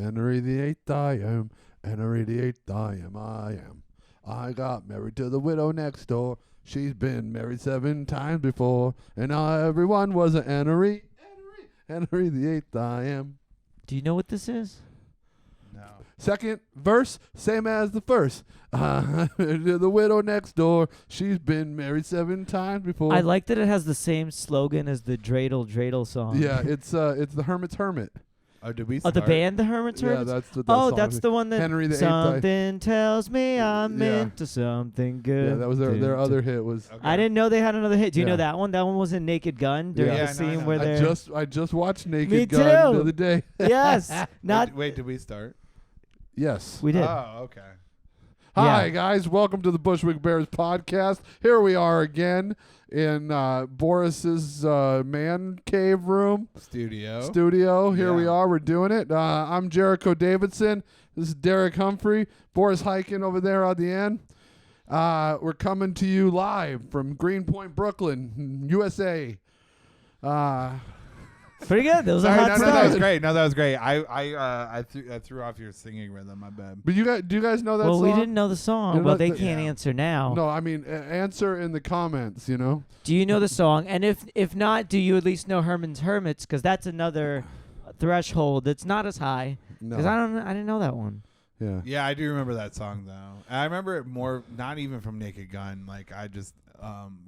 Henry the Eighth I am. Henry the Eighth I am. I got married to the widow next door. She's been married 7 times before. And everyone was a Henry. Henry the Eighth I am. Do you know what this is? No. Second verse, same as the first. The widow next door. She's been married 7 times before. I like that it has the same slogan as the Dreidel song. Yeah, it's the Hermit's Hermit. Oh, did we Oh, start? the band, the Hermit's Yeah, Hermits? that's what that Oh, song that's is. the one that Henry the Eighth. something tells me I'm Yeah. into something good. Yeah, that was their other hit. Was Okay. I didn't know they had another hit. Do you Yeah. know that one? That one was in Naked Gun during Yeah. the Yeah, no, I scene know. where they're I just watched Naked Me Gun too. the other day. yes, not Wait, did we start? Yes. we did. Oh, okay. Hi Yeah. guys, welcome to the Bushwick Bears podcast. Here we are again in Boris's man cave room studio. Here we Yeah. are. We're doing it. I'm Jericho Davidson. This is Derek Humphrey. Boris hiking over there on the end. We're coming to you live from Greenpoint, Brooklyn, USA. Pretty good. That was a Sorry, hot no, start. that was great. No, that was great. I threw off your singing rhythm. My bad. But do you guys know that Well, song? we didn't know the song. You know Well, what they the- can't Yeah. answer now. No, I mean answer in the comments. You know. Do you know the song? And if not, do you at least know Herman's Hermits? Because that's another threshold that's not as high. No. Because I didn't know that one. Yeah. Yeah, I do remember that song though. I remember it more, not even from Naked Gun. Like I just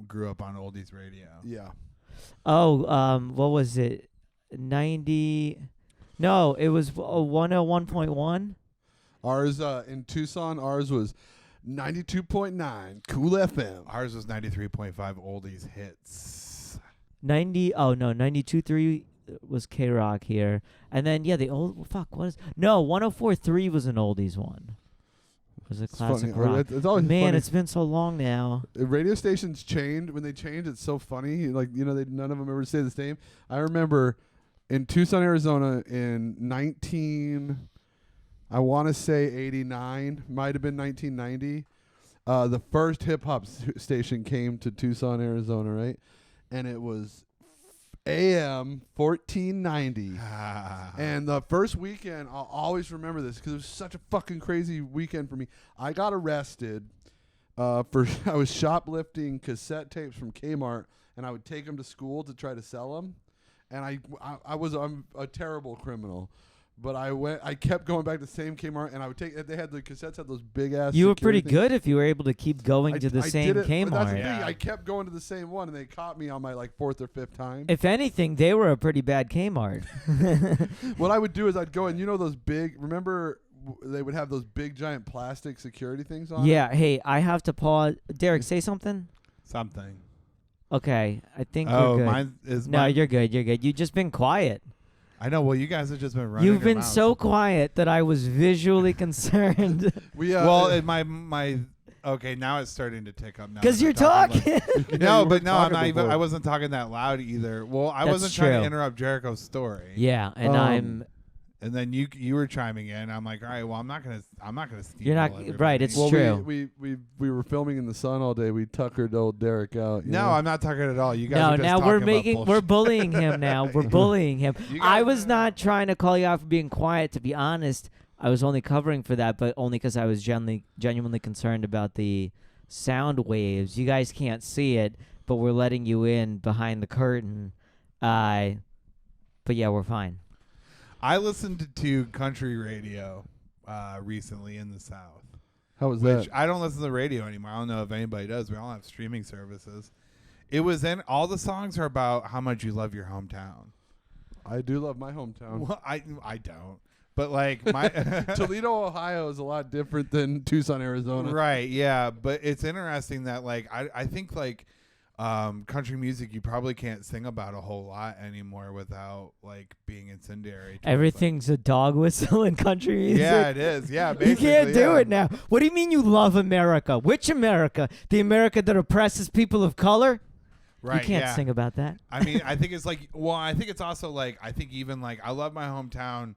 grew up on oldies radio. Yeah. Oh, what was it? 90? No, it was 101.1. Ours in Tucson, ours was 92.9 Cool FM. Ours was 93.5 oldies hits. 90. Oh no, 92.3 was K Rock here, and then yeah, the old what is 104.3 was an oldies one. It was a It's classic funny. rock. It's always Man, funny. it's been so long now. Radio stations change. When they change, it's so funny. Like, you know, none of them ever stay the same. I remember in Tucson, Arizona in 89, might have been 1990, the first hip-hop station came to Tucson, Arizona, right? And it was AM 1490. And the first weekend, I'll always remember this because it was such a fucking crazy weekend for me. I got arrested I was shoplifting cassette tapes from Kmart, and I would take them to school to try to sell them. And I'm a terrible criminal. But I kept going back to the same Kmart, and they had the cassettes had those big ass. You were pretty things. good if you were able to keep going to the same did it, but that's the Kmart. thing. I kept going to the same one, and they caught me on my like 4th or 5th time. If anything, they were a pretty bad Kmart. What I would do is I'd go and those big. Remember, they would have those big giant plastic security things on. Yeah. Hey, I have to pause. Derek, say something. Something. Okay, I think we're Oh, good. mine is. No, mine- you're good. You're good. You've just been quiet. I know. Well, you guys have just been running. You've your been mouths. so quiet that I was visually concerned. We Well, my. Okay, now it's starting to tick up. Now Because that you're I'm talking talking. Yeah, No, you but weren't no, I'm talking not even. before. I wasn't talking that loud either. Well, I That's wasn't trying true. to interrupt Jericho's story. Yeah, and And then you were chiming in. I'm like, all right, well, I'm not gonna steal. You're not- everybody. right, it's well, true. we were filming in the sun all day. We tuckered old Derek out. you No, know? I'm not talking at all. You guys no, are just now talking we're about bullying him now. We're bullying him. You I guys- was not trying to call you out for being quiet. To be honest, I was only covering for that, but only because I was genuinely concerned about the sound waves. You guys can't see it, but we're letting you in behind the curtain. But yeah, we're fine. I listened to country radio recently in the South. How was Which that? I don't listen to the radio anymore. I don't know if anybody does. We all have streaming services. It was in all the songs are about how much you love your hometown. I do love my hometown. Well, I don't. But like my Toledo, Ohio is a lot different than Tucson, Arizona. right, yeah. But it's interesting that like I think like country music you probably can't sing about a whole lot anymore without like being incendiary. Everything's a dog whistle in country music. Yeah, it is. Yeah, You basically, can't do yeah. it now. What do you mean you love America? Which America? The America that oppresses people of color? Right, You can't yeah. sing about that. I mean, I think it's like, well, I think it's also like, I think even like, I love my hometown,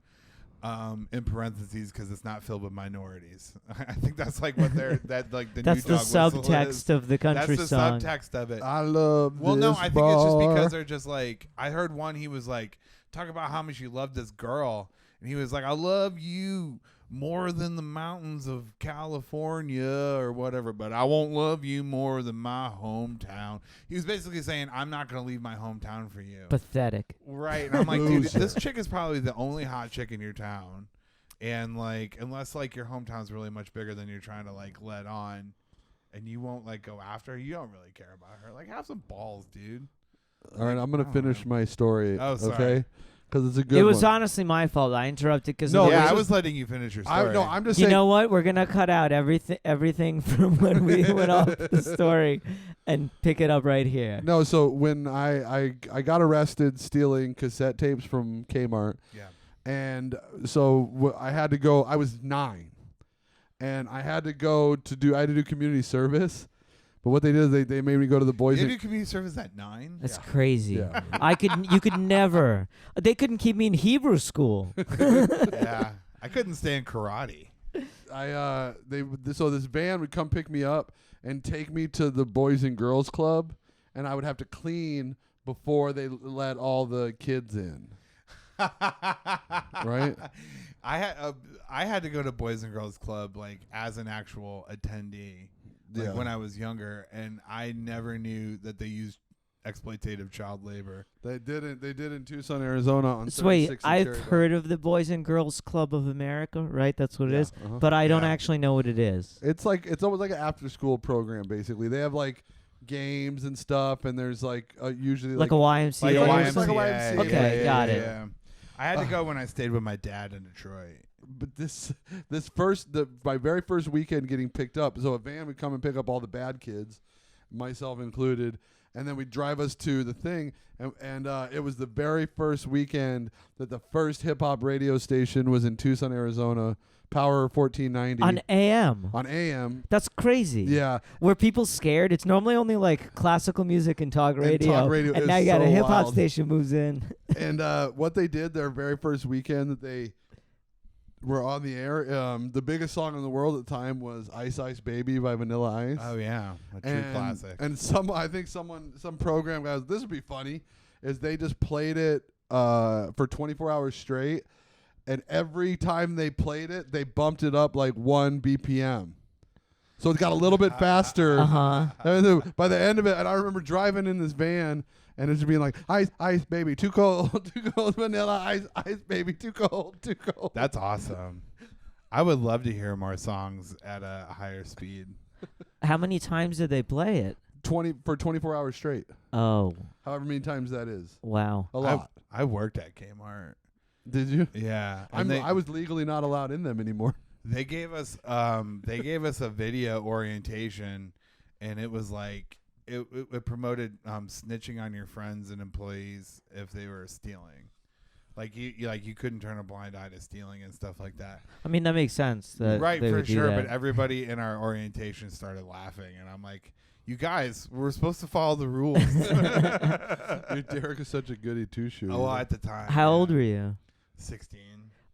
in parentheses, because it's not filled with minorities. I think that's like what they're, that like the That's new the dog whistle subtext is. of the country That's the song. subtext of it. I love Well, this no, I think it's just bar. because they're just like, I heard one, he was like, talk about how much you love this girl. and he was like, I love you more than the mountains of California or whatever, but I won't love you more than my hometown. He was basically saying, I'm not going to leave my hometown for you. Pathetic. Right. And I'm like, dude, Loser. this chick is probably the only hot chick in your town. And like, unless like your hometown's really much bigger than you're trying to like let on, and you won't like go after her, you don't really care about her. Like, have some balls, dude. All right, I'm gonna I don't finish know. my story. Oh, sorry. Okay, because it's a good. It was one. honestly my fault. I interrupted because No, yeah, this I is- was letting you finish your story. I'm just You saying. know what? We're gonna cut out everything from when we went off the story and pick it up right here. No, so when I got arrested stealing cassette tapes from Kmart, Yeah. and so I had to go. I was 9, and I had to go to do. I had to do community service, but what they did is they made me go to the boys. You and- do community service at 9? That's Yeah. crazy. Yeah. You could never. They couldn't keep me in Hebrew school. Yeah. I couldn't stand karate. So this van would come pick me up and take me to the Boys and Girls Club, and I would have to clean before they let all the kids in. Right? I had to go to Boys and Girls Club like as an actual attendee like, Yeah. when I was younger, and I never knew that they used exploitative child labor. They did in Tucson, Arizona on So wait, 36 and I've Cherry Hill. heard of the Boys and Girls Club of America, right? That's what it Yeah, is. uh-huh. But I don't Yeah. actually know what it is. It's almost like an after school program basically. They have like games and stuff, and there's like usually Like a YMCA. Like a or YMCA. YMCA. something? YMCA. Okay, got it. Yeah. I had to go when I stayed with my dad in Detroit. But my very first weekend getting picked up, so a van would come and pick up all the bad kids, myself included, and then we'd drive us to the thing, and it was the very first weekend that the first hip hop radio station was in Tucson, Arizona, Power 1490 On AM. on AM. That's crazy. Yeah, Were people scared? It's normally only like classical music and talk radio. talk radio and is now you got so a hip hop wild. station moves in. and what they did their very first weekend that they were on the air, the biggest song in the world at the time was "Ice Ice Baby" by Vanilla Ice. Oh yeah, a true classic. And some program guys, this would be funny, is they just played it for 24 hours straight, and every time they played it, they bumped it up like 1 BPM. So it got a little bit faster. Uh-huh. And then by the end of it, and I remember driving in this van, and it's just being like, "Ice, ice, baby, too cold, too cold, vanilla, ice, ice, baby, too cold, too cold." That's awesome. I would love to hear more songs at a higher speed. How many times did they play it? 24 hours straight. Oh, However many times that is. wow. A lot. I worked at Kmart. Did you? Yeah, and I was legally not allowed in them anymore. They gave us a video orientation, and it was like it promoted snitching on your friends and employees if they were stealing. Like you couldn't turn a blind eye to stealing and stuff like that. I mean, that makes sense. That Right, they for would do sure. that. But everybody in our orientation started laughing, and I'm like, "You guys, we're supposed to follow the rules." Dude, Derek is such a goody two shoe. Oh, well, at the time. How old were you? 16.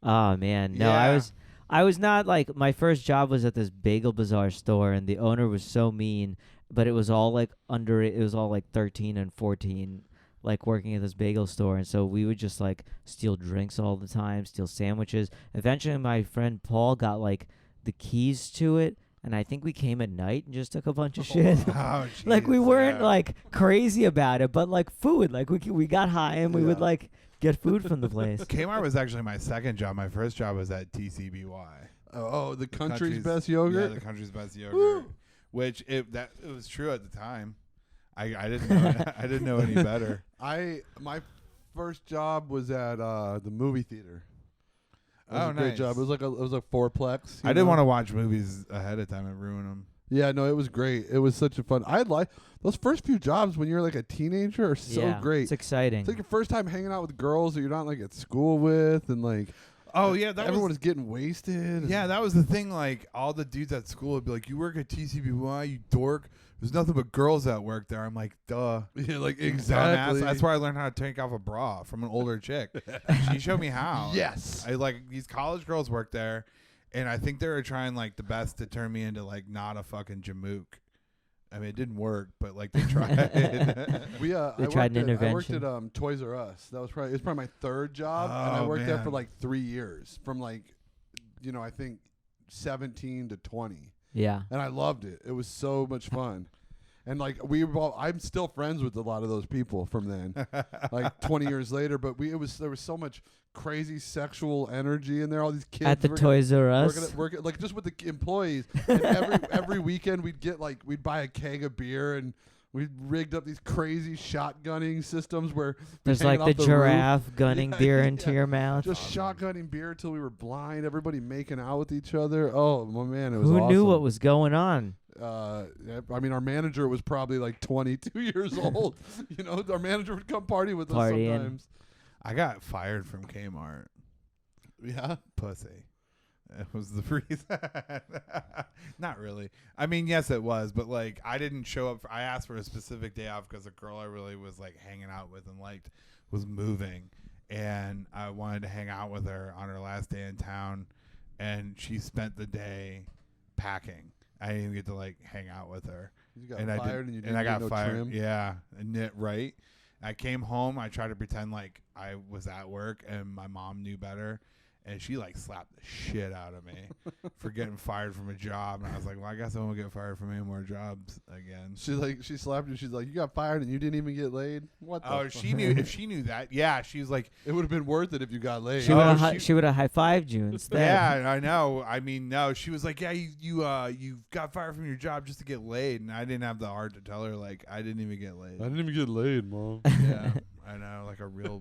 Oh man, no, Yeah. I was not like, my first job was at this bagel bazaar store, and the owner was so mean, but it was all like it was all like 13 and 14, like working at this bagel store, and so we would just like steal drinks all the time, steal sandwiches. Eventually, my friend Paul got like the keys to it, and I think we came at night and just took a bunch of shit. Oh, Like we jeez, weren't yeah. like crazy about it, but like food, like we got high and we would Yeah. like get food from the place. Kmart was actually my second job. My first job was at TCBY. The country's best yogurt. Yeah, the country's best yogurt. Which it was true at the time. I didn't know I didn't know any better. My first job was at the movie theater. It was Oh, a great nice. job. It was a fourplex. I didn't want to watch movies ahead of time and ruin them. Yeah, no, it was great. It was such a fun. I like those first few jobs when you're like a teenager are so Yeah, great. It's exciting. It's like your first time hanging out with girls that you're not like at school with, and like Oh yeah, that everyone was is getting wasted. yeah, that was the thing. Like all the dudes at school would be like, "You work at TCBY, you dork." There's nothing but girls that work there. I'm like, duh. yeah, like Dumbass. exactly. That's where I learned how to take off a bra from an older chick. She showed me how. Yes. I like these college girls work there, and I think they were trying like the best to turn me into like not a fucking jamook. I mean, it didn't work, but like they tried. We They tried an I worked intervention. at Toys R Us. It was probably my third job, and I Oh, worked there for man. like 3 years, from like, I think 17 to 20, Yeah. and I loved it. It was so much fun, and like I'm still friends with a lot of those people from then, like 20 years later. But there was so much crazy sexual energy in there. All these kids At the were Toys R Us. working like just with the employees. And every weekend we'd buy a keg of beer, and we rigged up these crazy shotgunning systems where There's hanging like the off the roof, giraffe gunning Yeah, beer yeah. into your mouth. just shotgunning beer till we were blind. Everybody making out with each other. Oh my man, it was Who awesome. knew what was going on? I mean, our manager was probably like 22 years old. Our manager would come party with us Partying. sometimes. I got fired from Kmart. Yeah. Pussy. It was the reason. Not really. I mean, yes, it was, but like I didn't show up. I asked for a specific day off because a girl I really was like hanging out with and liked was moving, and I wanted to hang out with her on her last day in town, and she spent the day packing. I didn't even get to like hang out with her. You got and fired, and you didn't I get got no fired. trim. Yeah, and right. I came home. I tried to pretend like I was at work, and my mom knew better, and she like slapped the shit out of me for getting fired from a job. And I was like, well, I guess I won't get fired from any more jobs again. She slapped you. She's like, you got fired and you didn't even get laid. What? The Oh, fuck? she knew. If she knew that, yeah, she was like, It would have been worth it if you got laid. She Oh, would have she- high fived you instead. yeah, I know. I mean, no, she was like, yeah, you got fired from your job just to get laid, and I didn't have the heart to tell her like I didn't even get laid. I didn't even get laid, Mom. Yeah, I know, like a real.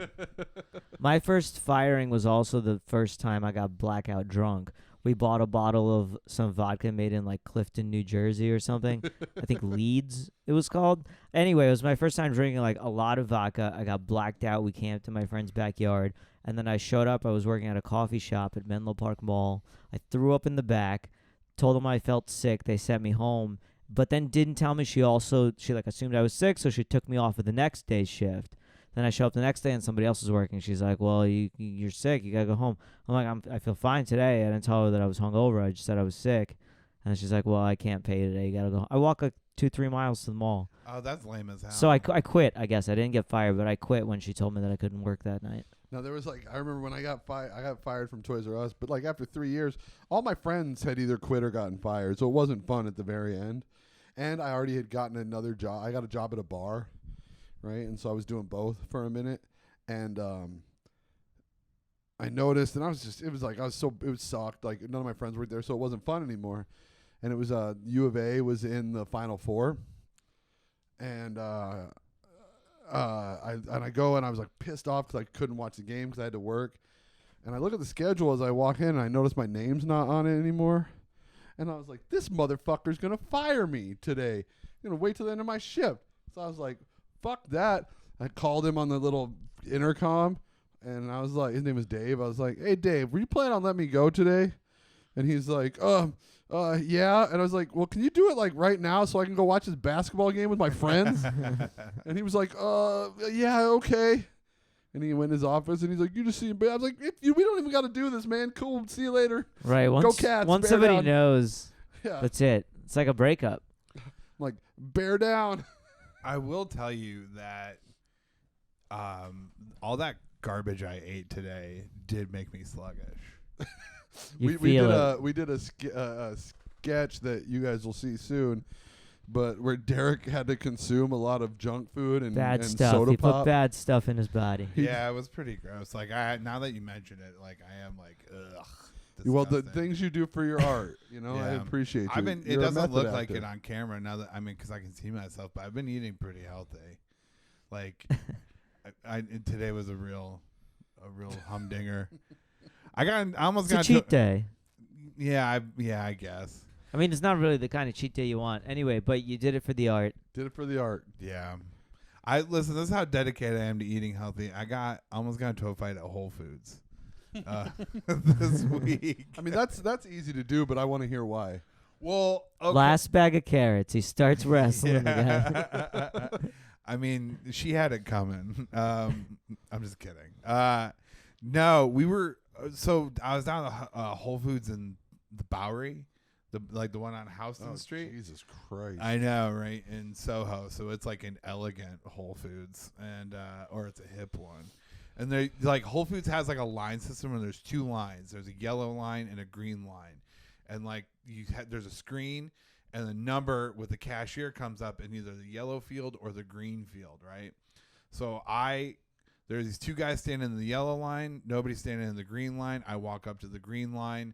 My first firing was also the first time I got blackout drunk. We bought a bottle of some vodka made in like Clifton, New Jersey or something. I think Leeds it was called. Anyway, it was my first time drinking like a lot of vodka. I got blacked out. We camped in my friend's backyard. And then I showed up. I was working at a coffee shop at Menlo Park Mall. I threw up in the back, told them I felt sick. They sent me home, but then didn't tell me she like assumed I was sick, so she took me off of the next day's shift. Then I show up the next day and somebody else is working. She's like, well, you're sick. You got to go home. I'm like, I feel fine today. I didn't tell her that I was hungover. I just said I was sick. And she's like, well, I can't pay you today. You got to go home. I walk like 2-3 miles to the mall. Oh, that's lame as hell. So I quit, I guess. I didn't get fired, but I quit when she told me that I couldn't work that night. No, there was like, I remember when I got fired from Toys R Us, but like after 3 years, all my friends had either quit or gotten fired, so it wasn't fun at the very end. And I already had gotten another job. I got a job at a bar, right? And so I was doing both for a minute, and I noticed, and it was sucked. Like none of my friends worked there, so it wasn't fun anymore. And it was U of A was in the Final Four, and I go and I was like pissed off because I couldn't watch the game because I had to work. And I look at the schedule as I walk in, and I notice my name's not on it anymore. And I was like, this motherfucker's gonna fire me today. Gonna wait till the end of my shift. So I was like, fuck that. I called him on the little intercom, and I was like, his name was Dave. I was like, hey Dave, were you planning on letting me go today? And he's like, yeah. And I was like, well, can you do it like right now so I can go watch this basketball game with my friends? And he was like, yeah, okay. And he went in his office and he's like, you just see him. I was like, we don't even got to do this, man. Cool. See you later. Right. Once, Go Cats, once bear somebody down. knows, Yeah. that's it. It's like a breakup. I'm like, bear down. I will tell you that all that garbage I ate today did make me sluggish. You we feel did it. we did a sketch that you guys will see soon, but where Derek had to consume a lot of junk food and Bad and stuff. soda He pop. put bad stuff in his body. Yeah, it was pretty gross. Like now that you mention it, like I am like, ugh. Well, the disgusting. things you do for your art, I Yeah. appreciate you. I've been. It You're a doesn't method look like actor. it on camera now that because I can see myself, but I've been eating pretty healthy. Like, today was a real humdinger. I almost It's a got cheat day. Yeah, I guess. I mean, it's not really the kind of cheat day you want. Anyway, but you did it for the art. Did it for the art. Yeah. Listen. This is how dedicated I am to eating healthy. I almost got into a fight at Whole Foods this week. I mean, that's easy to do, but I want to hear why. Well, okay. Last bag of carrots. He starts wrestling the guy. Yeah. I mean, she had it coming. I'm just kidding. No, we were. So I was down at Whole Foods in the Bowery, the one on Houston Street. Jesus Christ. I know, right? In Soho. So it's like an elegant Whole Foods and or it's a hip one. And they like Whole Foods has like a line system and there's 2 lines. There's a yellow line and a green line. And like there's a screen and the number with the cashier comes up in either the yellow field or the green field, right? So there's these 2 guys standing in the yellow line, nobody standing in the green line. I walk up to the green line.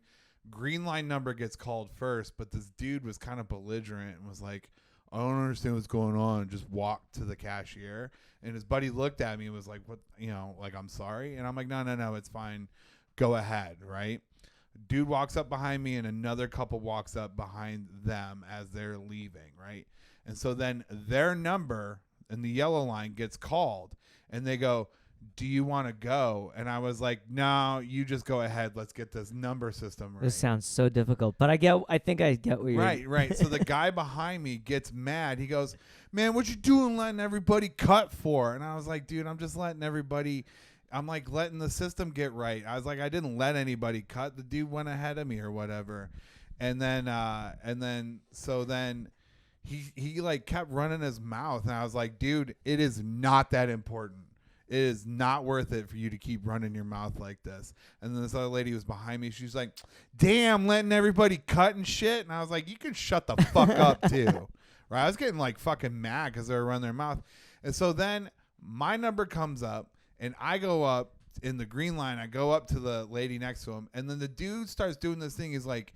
Green line number gets called first, but this dude was kind of belligerent and was like, I don't understand what's going on. Just walked to the cashier. And his buddy looked at me and was like, what, like, I'm sorry. And I'm like, no, it's fine. Go ahead, right? Dude walks up behind me and another couple walks up behind them as they're leaving, right? And so then their number in the yellow line gets called and they go, do you want to go? And I was like, no, you just go ahead. Let's get this number system right. This sounds so difficult, but I think I get what you're right. So the guy behind me gets mad. He goes, man, what you doing letting everybody cut for? And I was like, dude, I'm just letting everybody, I'm like letting the system get right. I was like, I didn't let anybody cut. The dude went ahead of me or whatever. And then he like kept running his mouth. And I was like, dude, it is not that important. It is not worth it for you to keep running your mouth like this. And then this other lady was behind me. She was like, damn, letting everybody cut and shit. And I was like, you can shut the fuck up too. Right? I was getting like fucking mad because they were running their mouth. And so then my number comes up and I go up in the green line. I go up to the lady next to him. And then the dude starts doing this thing. He's like,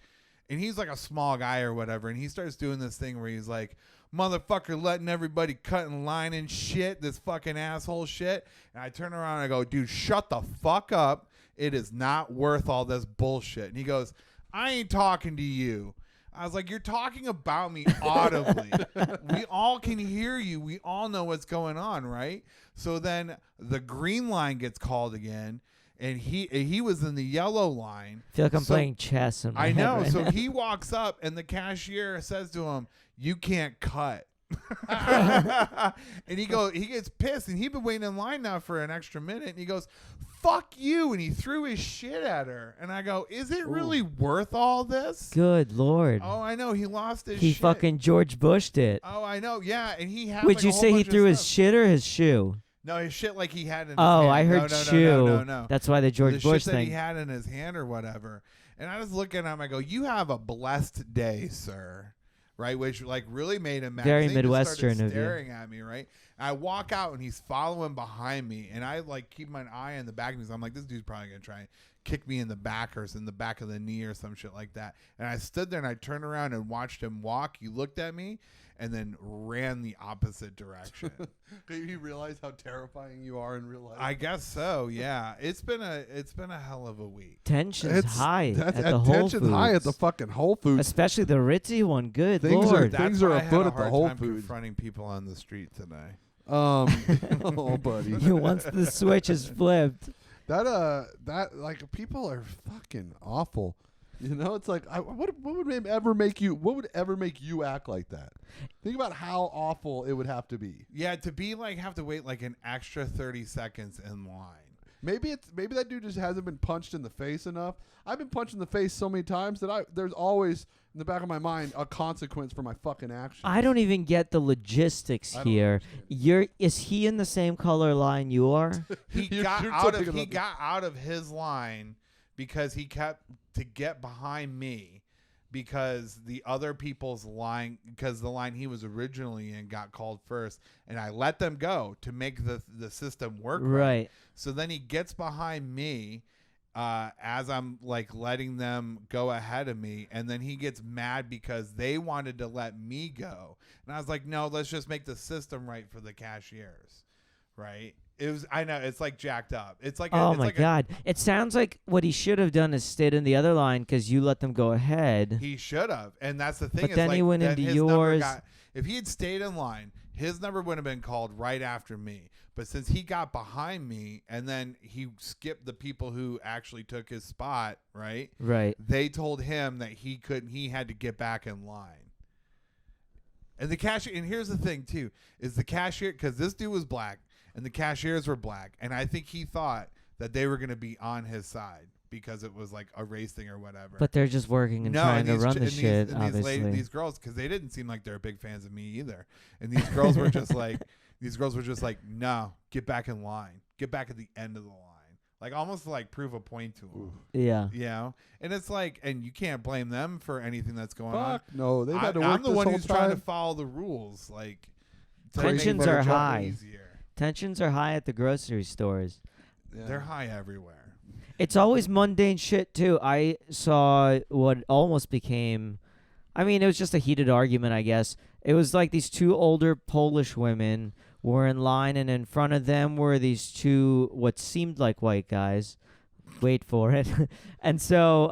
and he's like a small guy or whatever. And he starts doing this thing where he's like, motherfucker letting everybody cut in line and shit, this fucking asshole shit. And I turn around and I go, dude, shut the fuck up. It is not worth all this bullshit. And he goes, I ain't talking to you. I was like, you're talking about me audibly. We all can hear you. We all know what's going on, right? So then the green line gets called again. And he was in the yellow line. I feel like I'm playing chess in my I head know. right So now. he walks up and the cashier says to him, you can't cut. And he gets pissed and he'd been waiting in line now for an extra minute and he goes, fuck you, and he threw his shit at her. And I go, is it really worth all this? Good Lord. Oh, I know. He lost his He shit. fucking George Bushed it. Oh, I know. Yeah, and he had Would like you a whole say he bunch of threw his stuff. shit or his shoe? No, his shit like he had in his Oh, hand. I heard shoe. No. That's why the George the Bush shit that thing. he had in his hand or whatever. And I was looking at him, I go, you have a blessed day, sir. Right? Which like really made him mad. Very He just Midwestern started of you. staring at me, right? I walk out and he's following behind me and I like keep my eye on the back of me. So I'm like, this dude's probably gonna try and kick me in the back or in the back of the knee or some shit like that. And I stood there and I turned around and watched him walk. He looked at me and then ran the opposite direction. Did you realize how terrifying you are in real life? I guess so, yeah. It's been a hell of a week. Tension's high at the Whole tension's Foods. high at the fucking Whole Foods. Especially the ritzy one. Good Things Lord. are- Things are why I had afoot a at the hard Whole time Foods. confronting people on the street today. Oh, buddy. Once the switch is flipped. That like people are fucking awful. You know, it's like what would ever make you act like that? Think about how awful it would have to be. Yeah, to be like have to wait like an extra 30 seconds in line. Maybe that dude just hasn't been punched in the face enough. I've been punched in the face so many times that there's always in the back of my mind a consequence for my fucking action. I don't even get the logistics I don't here. understand. Is he in the same color line you are? He You're got talking out of his line because he kept to get behind me because the other people's line, because the line he was originally in got called first, and I let them go to make the system work Right. So then he gets behind me as I'm like letting them go ahead of me, and then he gets mad because they wanted to let me go, and I was like, no, let's just make the system right for the cashiers, right? I know it's like jacked up. It's like Oh it's my like God. It sounds like what he should have done is stayed in the other line because you let them go ahead. He should have, and that's the thing. But is then like, he went then into his number yours. if he had stayed in line, his number would have been called right after me. But since he got behind me and then he skipped the people who actually took his spot, right? Right. They told him that he couldn't. He had to get back in line. And the cashier. And here's the thing too: is the cashier, because this dude was black and the cashiers were black, and I think he thought that they were going to be on his side, because it was like a race thing or whatever. But they're just working and No, trying and to these run ch- the and shit, these, and obviously. these girls, because they didn't seem like they're big fans of me either. And these girls were just like, no, get back in line, get back at the end of the line, like almost to like prove a point to them. Yeah. You know, and it's like, and you can't blame them for anything that's going on. Fuck no, they've had to work I'm the this one whole who's trying to time. follow the rules, like to Tensions make their are job high. easier. Tensions are high at the grocery stores. Yeah. They're high everywhere. It's always mundane shit too. I saw what almost became, I mean, it was just a heated argument, I guess. It was like these two older Polish women were in line, and in front of them were these two what seemed like white guys. Wait for it. And so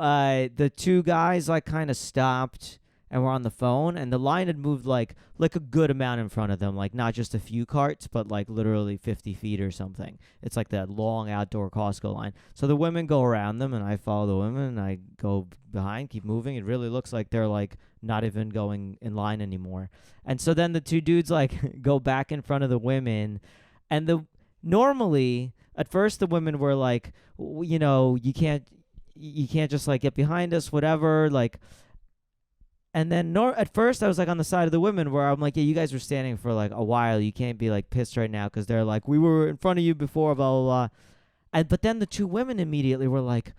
the two guys like kind of stopped and were on the phone, and the line had moved like a good amount in front of them, like not just a few carts, but like literally 50 feet or something. It's like that long outdoor Costco line. So the women go around them, and I follow the women, and I go behind, keep moving. It really looks like they're like not even going in line anymore. And so then the two dudes like go back in front of the women, and normally at first the women were like, you know, you can't just like get behind us, whatever, like. And then at first I was like on the side of the women where I'm like, yeah, you guys were standing for like a while. You can't be like pissed right now because they're like, we were in front of you before, blah, blah, blah. But then the two women immediately were like,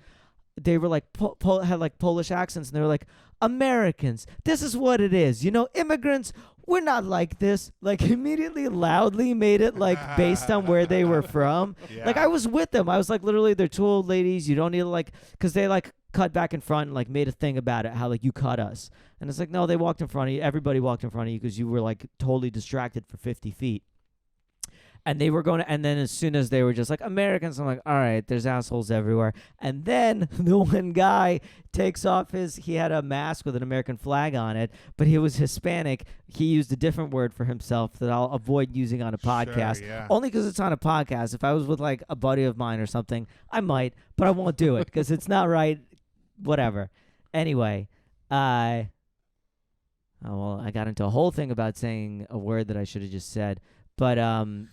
they were like, had like Polish accents, and they were like, Americans, this is what it is. You know, immigrants, we're not like this. Like immediately loudly made it like based on where they were from. Yeah. Like I was with them. I was like, literally, they're two old ladies. You don't need to like, because they like cut back in front and like made a thing about it, how like you cut us. And it's like, no, they walked in front of you. Everybody walked in front of you because you were like totally distracted for 50 feet. And they were going to, and then as soon as they were just like, Americans, I'm like, all right, there's assholes everywhere. And then the one guy takes off he had a mask with an American flag on it, but he was Hispanic. He used a different word for himself that I'll avoid using on a podcast. Sure, yeah. Only because it's on a podcast. If I was with like a buddy of mine or something, I might, but I won't do it because it's not right. Whatever. Anyway, I got into a whole thing about saying a word that I should have just said. But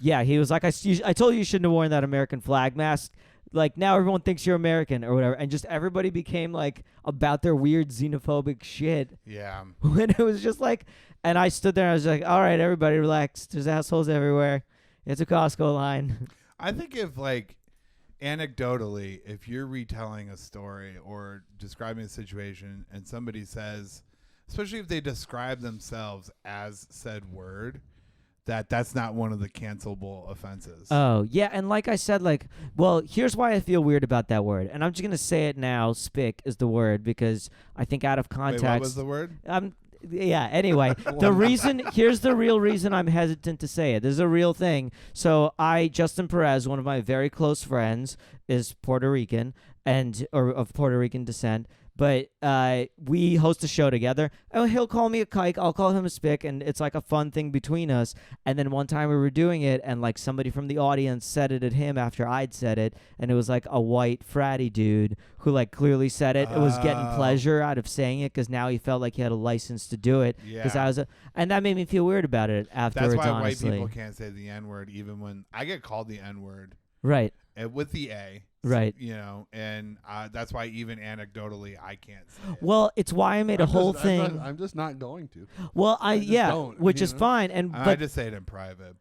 yeah, he was like, I told you you shouldn't have worn that American flag mask. Like now everyone thinks you're American or whatever, and just everybody became like about their weird xenophobic shit. Yeah. When it was just like, and I stood there and I was like, all right, everybody relax. There's assholes everywhere. It's a Costco line. I think if like anecdotally, if you're retelling a story or describing a situation and somebody says, especially if they describe themselves as said word, that's not one of the cancelable offenses. Oh, yeah, and like I said, like, well, here's why I feel weird about that word. And I'm just going to say it now, spick is the word, because I think out of context. Wait, what was the word? Yeah, anyway, here's the real reason I'm hesitant to say it. This is a real thing. So Justin Perez, one of my very close friends, is Puerto Rican or of Puerto Rican descent. But we host a show together. Oh, he'll call me a kike. I'll call him a spick, and it's like a fun thing between us. And then one time we were doing it, and like somebody from the audience said it at him after I'd said it, and it was like a white fratty dude who like clearly said it. It was getting pleasure out of saying it because now he felt like he had a license to do it. Yeah. And that made me feel weird about it afterwards. That's why honestly. white people can't say the N-word even when I get called the N-word. Right. With the A. Right. You know, and that's why even anecdotally I can't say it. Well, it's why I made a whole thing. I'm just not going to. Well, which is know? fine. I just say it in private,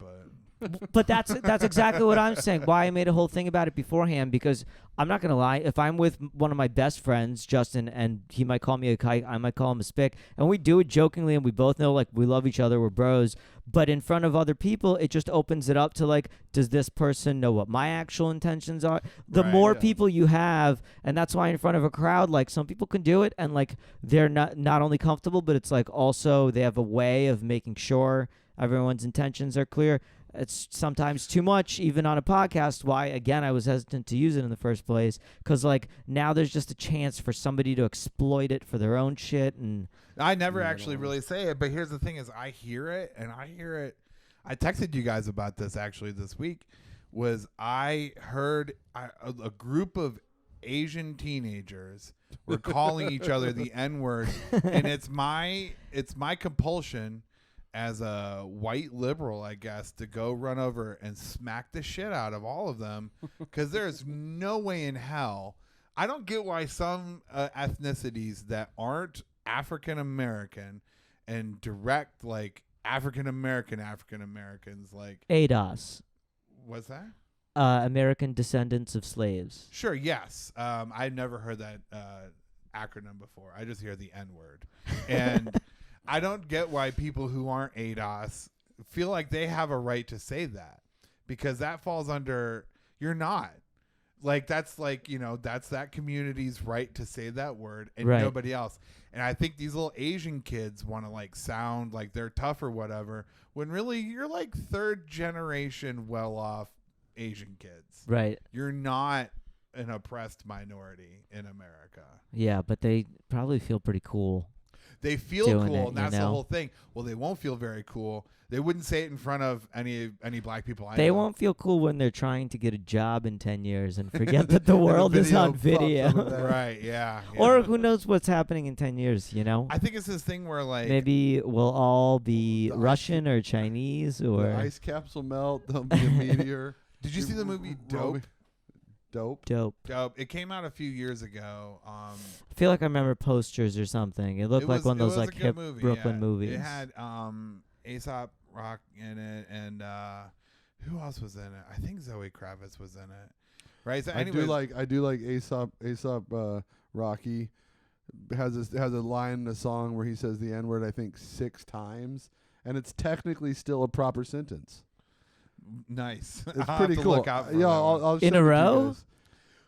but that's exactly what I'm saying. Why I made a whole thing about it beforehand, because I'm not gonna lie. If I'm with one of my best friends, Justin, and he might call me a kike, I might call him a spick, and we do it jokingly, and we both know like we love each other, we're bros. But in front of other people, it just opens it up to like, does this person know what my actual intentions are? The more people you have, and that's why in front of a crowd, like some people can do it, and like they're not only comfortable, but it's like also they have a way of making sure everyone's intentions are clear. It's sometimes too much, even on a podcast. Why, again, I was hesitant to use it in the first place, because like now there's just a chance for somebody to exploit it for their own shit. And I never actually really say it, but here's the thing: is I hear it. I texted you guys about this actually this week. I heard a group of Asian teenagers were calling each other the N-word, and it's my compulsion as a white liberal, I guess, to go run over and smack the shit out of all of them, because there's no way in hell I don't get why some ethnicities that aren't African American and direct like African Americans like ADOS, what's that? American Descendants of Slaves. Sure, yes. I've never heard that acronym before. I just hear the N word, and I don't get why people who aren't ADOS feel like they have a right to say that, because that falls under you're not. Like that's like, that's that community's right to say that word and Right. nobody else. And I think these little Asian kids want to like sound like they're tough or whatever, when really you're like third generation well off Asian kids. Right. You're not an oppressed minority in America. Yeah, but they probably feel pretty cool. They feel Doing cool, it, and that's you the know? whole thing. Well, they won't feel very cool. They wouldn't say it in front of any black people I They know. won't feel cool when they're trying to get a job in 10 years and forget that the And the world is video on pops up video. of that. Right, yeah. Or yeah. who knows what's happening in 10 years, you know? I think it's this thing where like Maybe we'll all be The ice- Russian or Chinese The or ice caps will melt. There'll be a meteor. Did you see the movie Dope? Dope. dope. Dope. It came out a few years ago. I feel like I remember posters or something. It looked like one of those like hip Brooklyn movies. It had Aesop Rock in it, and who else was in it? I think Zoe Kravitz was in it. Right. So I do like Aesop Rocky has a line in a song where he says the N word I think 6 times, and it's technically still a proper sentence. nice. It's I'll pretty have to cool. Look out for Yeah, that I'll one. show In it a to you row? guys.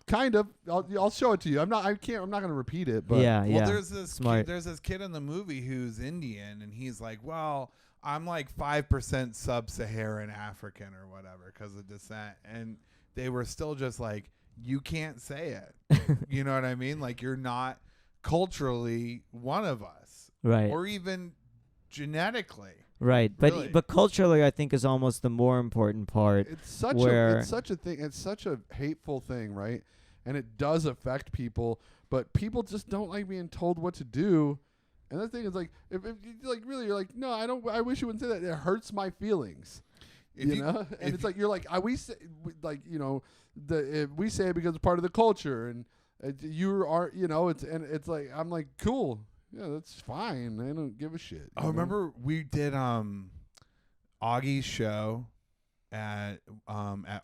Kind of. I'll show it to you. I'm not gonna repeat it, but yeah, yeah. Well, there's this Smart. there's this kid in the movie who's Indian, and he's like, well, I'm like 5% sub-Saharan African or whatever because of descent, and they were still just like, you can't say it. You know what I mean? Like you're not culturally one of us, Right. or even genetically. Right. But Really. but culturally I think is almost the more important part. it's such where- it's such a thing. It's such a hateful thing, right? And it does affect people, but people just don't like being told what to do. And the thing is, like, if you like really, you're like, no, I don't. I wish you wouldn't say that. It hurts my feelings. If You know, and if it's like you're like, we say, like, we say it because it's part of the culture, and you are, it's like I'm like, cool, yeah, that's fine. I don't give a shit. Oh, remember we did Augie's show at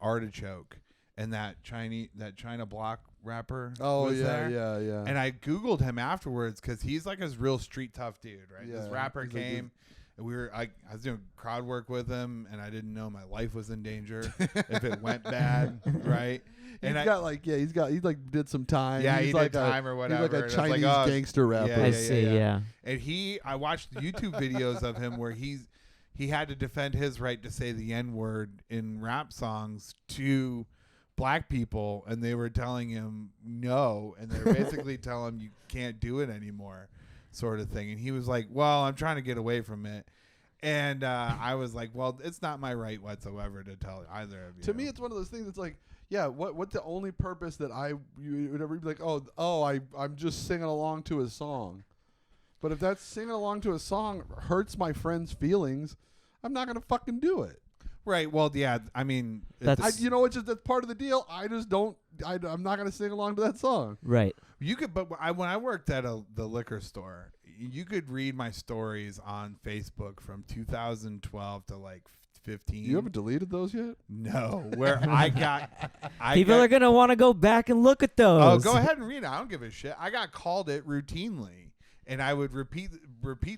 Artichoke, and that China Block rapper. Oh was yeah, there. yeah. And I Googled him afterwards because he's like a real street tough dude, right? This Yeah, rapper he's like came, and I was doing crowd work with him, and I didn't know my life was in danger if it went bad, right? And he did some time. yeah, he's he like did time or whatever. He's like a and I was Chinese like, oh, gangster rapper. I yeah, see, yeah. yeah. And I watched YouTube videos of him where he had to defend his right to say the N-word in rap songs to black people, and they were telling him no, and they were basically telling him you can't do it anymore, sort of thing. And he was like, well, I'm trying to get away from it. And I was like, well, it's not my right whatsoever to tell either of you. To me, it's one of those things that's like, yeah, what's the only purpose that you would ever be like, I'm just singing along to a song. But if that singing along to a song hurts my friend's feelings, I'm not gonna fucking do it. right. Well, yeah, I mean, That's- It's just that's part of the deal. I just don't. I'm not gonna sing along to that song. Right. you could, but when I worked at the liquor store, you could read my stories on Facebook from 2012 to like 15. You haven't deleted those yet? No, where People are going to want to go back and look at those. Oh, go ahead and read it. I don't give a shit. I got called it routinely, and I would repeat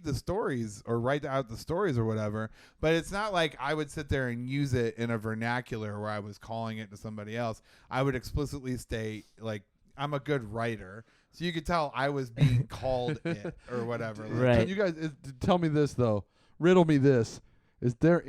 the stories or write out the stories or whatever. But it's not like I would sit there and use it in a vernacular where I was calling it to somebody else. I would explicitly state like I'm a good writer, so you could tell I was being called it or whatever. Like, Right. Can you guys tell me this though? Riddle me this. Is there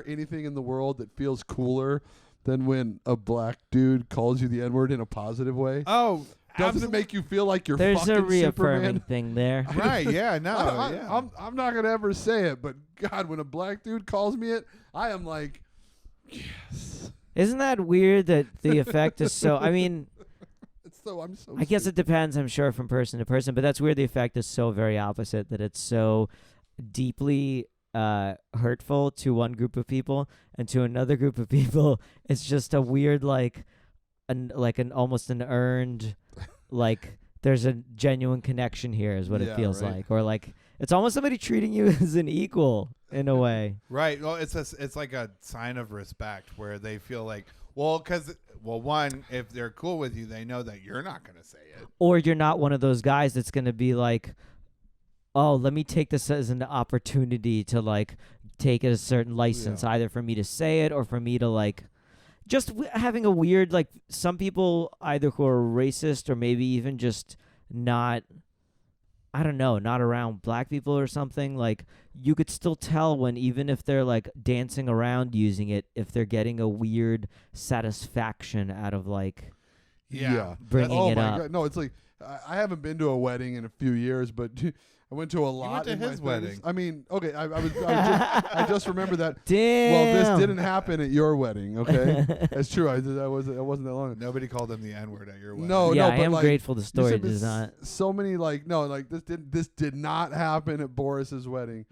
anything in the world that feels cooler than when a black dude calls you the N-word in a positive way? Oh, Doesn't it make you feel like you're There's fucking a reaffirming Superman? thing there. right? Yeah, no, yeah. I'm not gonna ever say it, but God, when a black dude calls me it, I am like, yes. Isn't that weird that the effect is so... I mean, I'm so. I guess it depends, I'm sure, from person to person, but that's weird the effect is so very opposite, that it's so deeply hurtful to one group of people, and to another group of people, it's just a weird, like, an almost an earned, like there's a genuine connection here is what it Yeah, feels right. like, or like it's almost somebody treating you as an equal in a way. Right. Well, it's like a sign of respect where they feel like, well, because one, if they're cool with you, they know that you're not going to say it. Or you're not one of those guys that's going to be like, oh, let me take this as an opportunity to like take a certain license, either for me to say it or for me to like just having a weird, like some people either who are racist or maybe even just not, I don't know, not around black people or something. Like you could still tell when, even if they're like dancing around using it, if they're getting a weird satisfaction out of like bringing Oh it my up. God. No, it's like I haven't been to a wedding in a few years, but I went to a lot. You went to in his my 30s. wedding. I mean, okay, I just remember that. Damn. Well, this didn't happen at your wedding, okay? That's true. I wasn't that long ago. Nobody called him the N-word at your wedding. No, yeah, no, I but am like, grateful the story there's been does not. so many like this did not happen at Boris's wedding,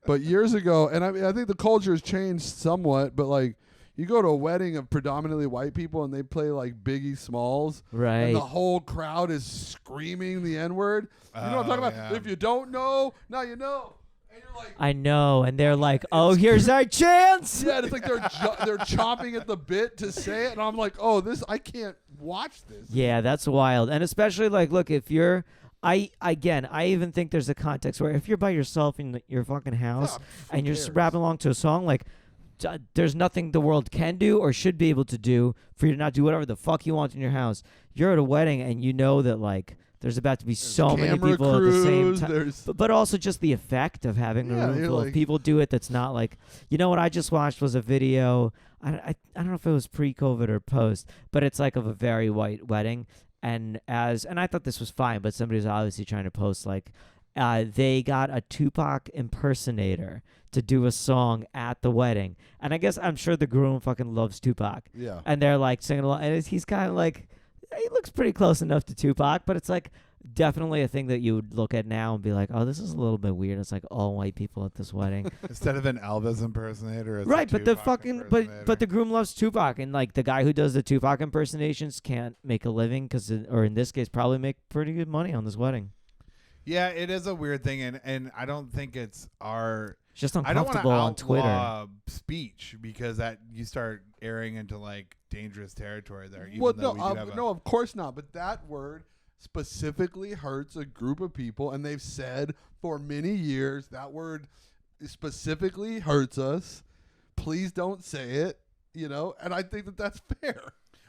but years ago, and I mean I think the culture has changed somewhat, but like you go to a wedding of predominantly white people and they play like Biggie Smalls, Right. and the whole crowd is screaming the N-word. You know what I'm talking about? yeah. If you don't know, now you know. And you're like, I know, and they're like, "Oh, here's our chance." yeah, it's like they're chomping at the bit to say it, and I'm like, oh, I can't watch this. Yeah, that's wild. And especially like, look, if you're, I even think there's a context where if you're by yourself in your fucking house who and you're just cares? rapping along to a song, like, there's nothing the world can do or should be able to do for you to not do whatever the fuck you want in your house. You're at a wedding and you know that like there's about to be so many Camera people at the same crews, time. there's- But also just the effect of having a Yeah, room you're full of like- people do it that's not like, you know what I just watched was a video, I don't know if it was pre-COVID or post, but it's like of a very white wedding. And I thought this was fine, but somebody was obviously trying to post like, they got a Tupac impersonator to do a song at the wedding. And I guess I'm sure the groom fucking loves Tupac. Yeah. And they're like singing along. And he's kind of like, he looks pretty close enough to Tupac, but it's like definitely a thing that you would look at now and be like, oh, this is a little bit weird. It's like all white people at this wedding. Instead of an Elvis impersonator, it's a Right, but the Tupac fucking impersonator. but the groom loves Tupac, and like the guy who does the Tupac impersonations can't make a living or in this case probably make pretty good money on this wedding. Yeah, it is a weird thing, and I don't think it's our. It's just I don't want to uncomfortable on Twitter. outlaw speech because that you start airing into like dangerous territory there. Even Well, though we do have no, of course not. But that word specifically hurts a group of people, and they've said for many years that word specifically hurts us. Please don't say it. And I think that that's fair.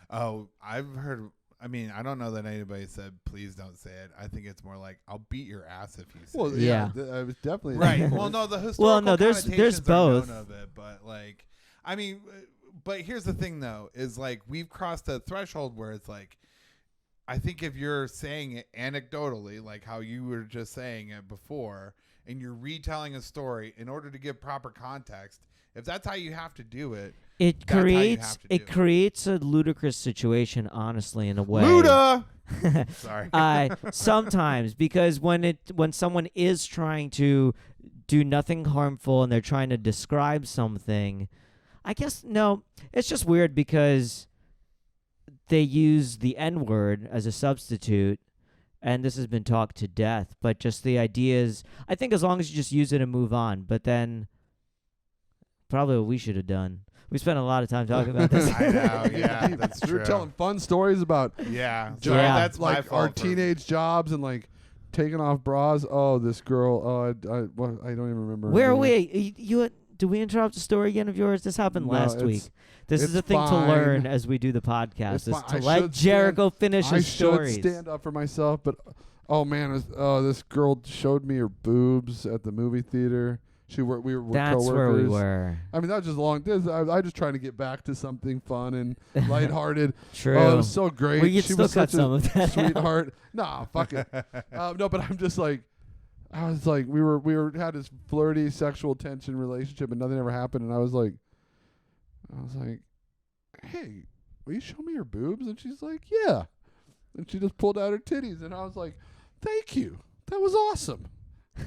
Oh, I've heard. I mean, I don't know that anybody said please don't say it. I think it's more like I'll beat your ass if you say Well, it. Yeah. I was definitely Right. Well, no, the historical Well, no, there's connotations both. are known of it, but like, I mean, but here's the thing though, is like we've crossed a threshold where it's like, I think if you're saying it anecdotally, like how you were just saying it before, and you're retelling a story in order to give proper context, if that's how you have to do it, It That's how you creates have to do it. creates a ludicrous situation, honestly, in a way. Luda. Sorry. Sometimes, because when someone is trying to do nothing harmful and they're trying to describe something, I guess no, it's just weird because they use the N-word as a substitute, and this has been talked to death. But just the idea is, I think as long as you just use it and move on, but then probably what we should have done. We spent a lot of time talking about this. I know. Yeah, that's We true. were telling fun stories about Yeah. jobs, Yeah. That's my like fault our for- teenage jobs and like taking off bras. Oh, this girl. Oh, I don't even remember. her Where are name. we? Did we interrupt the story again of yours? This happened No, last it's- week. This is it's a thing fine. to learn as we do the podcast, It's is fine. to I let should Jericho finish I his should stories. stand up for myself, but oh man, this girl showed me her boobs at the movie theater. We were That's coworkers. where we were. I mean, that was just long. I just trying to get back to something fun and lighthearted. True. Oh, it was so great. We could she still was cut such some a of that. sweetheart. Nah, fuck it. No, but I'm just like, I was like, we had this flirty sexual tension relationship, and nothing ever happened. And I was like, hey, will you show me your boobs? And she's like, yeah. And she just pulled out her titties, and I was like, thank you. That was awesome.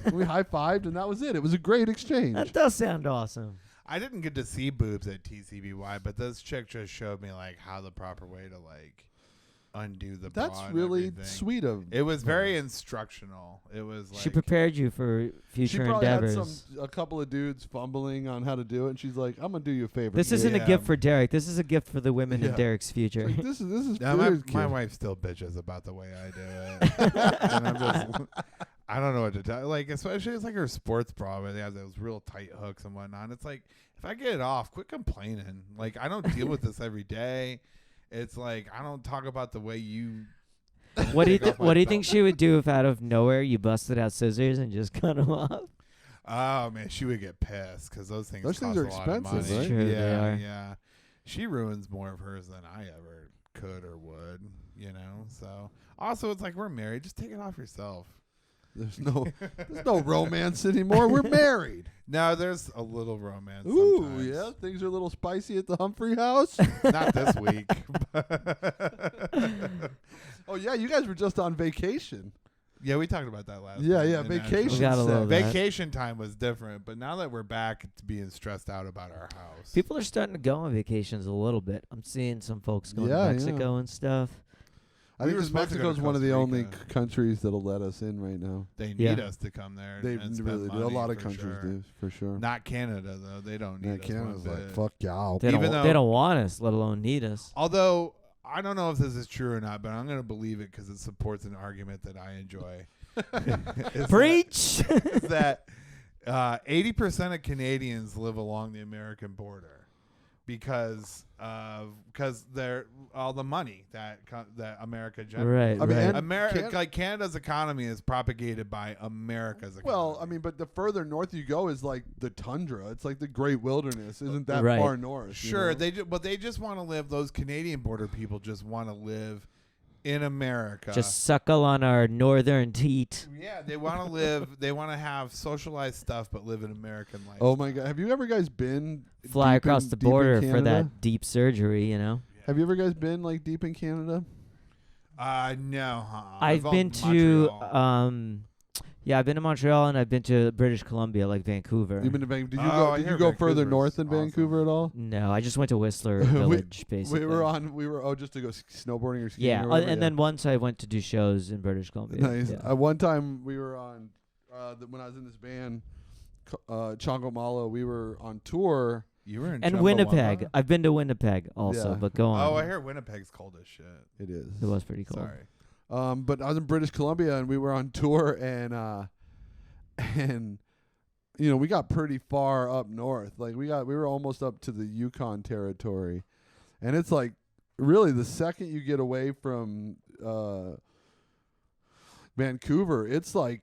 And we high-fived, and that was it. It was a great exchange. That does sound awesome. I didn't get to see boobs at TCBY, but this chick just showed me like how the proper way to like undo the bra That's and really everything. sweet of. It was very instructional. It was like She prepared you for She future probably endeavors. had a couple of dudes fumbling on how to do it, and she's like, "I'm gonna do you a favor." This kid." isn't a Yeah. gift for Derek. This is a gift for the women in Yeah. Derek's future. Like, this is Now, for his my kid. wife still bitches about the way I do it. And I'm just, I don't know what to tell. Like, especially it's like her sports bra where they have those real tight hooks and whatnot. It's like, if I get it off, quit complaining. Like, I don't deal with this every day. It's like, I don't talk about the way you. What do you take off my What do you belt. think she would do if out of nowhere you busted out scissors and just cut them off? Oh man, she would get pissed because those things. Those things cost are a lot of expensive, money. right? Sure, they yeah, are. yeah. She ruins more of hers than I ever could or would. You know. So also, it's like we're married. Just take it off yourself. There's no romance anymore. We're married. No, there's a little romance. Ooh, sometimes. yeah, things are a little spicy at the Humphrey house. Not this week. Oh yeah, you guys were just on vacation. Yeah, we talked about that last. Yeah, time yeah, in vacation. We gotta Nashville. love that. Vacation time was different, but now that we're back, it's being stressed out about our house. People are starting to go on vacations a little bit. I'm seeing some folks going Yeah, to Mexico and stuff. I We think were 'cause supposed to go to Mexico's one of the Costa only Rica. countries that'll let us in right now. They need Yeah. us to come there. They and spend really do. A money lot of for countries sure. do, for sure. Not Canada though. They don't need Yeah, us. Canada's one like, bit. fuck y'all. They Even don't. though- They don't want us, let alone need us. Although I don't know if this is true or not, but I'm going to believe it because it supports an argument that I enjoy. Is Preach. that 80% of Canadians live along the American border because they're all the money that America generates. Right. I mean, right. and America, like Canada's economy is propagated by America's economy. Well, I mean, but the further north you go is like the tundra. It's like the Great Wilderness. Isn't that Right. far north? you sure, know? they just want to live. Those Canadian border people just want to live in America. Just suckle on our northern teat. Yeah, they want to live. They want to have socialized stuff, but live an American life. Oh my God! Have you ever guys been Fly deep across in- the deep in border for Canada? that deep surgery, you know? Have you ever guys been like deep in Canada? No. I've been to I've been to Montreal and I've been to British Columbia, like Vancouver. You've been to Vancouver? Did you Oh, go? I Did hear you go further Vancouver's north than awesome. Vancouver at all? No, I just went to Whistler We- Village, basically. We were just to go snowboarding or skiing. Yeah, or whatever, and then once I went to do shows in British Columbia. nice. Yeah. One time we were on when I was in this band, Chongomalo. We were on tour. You were in And Chumbawamba? Winnipeg. I've been to Winnipeg also, Yeah. but go on. Oh, I hear Winnipeg's cold as shit. It is. It was pretty cool. Sorry. But I was in British Columbia and we were on tour and you know we got pretty far up north. Like we were almost up to the Yukon territory, and it's like really the second you get away from Vancouver, it's like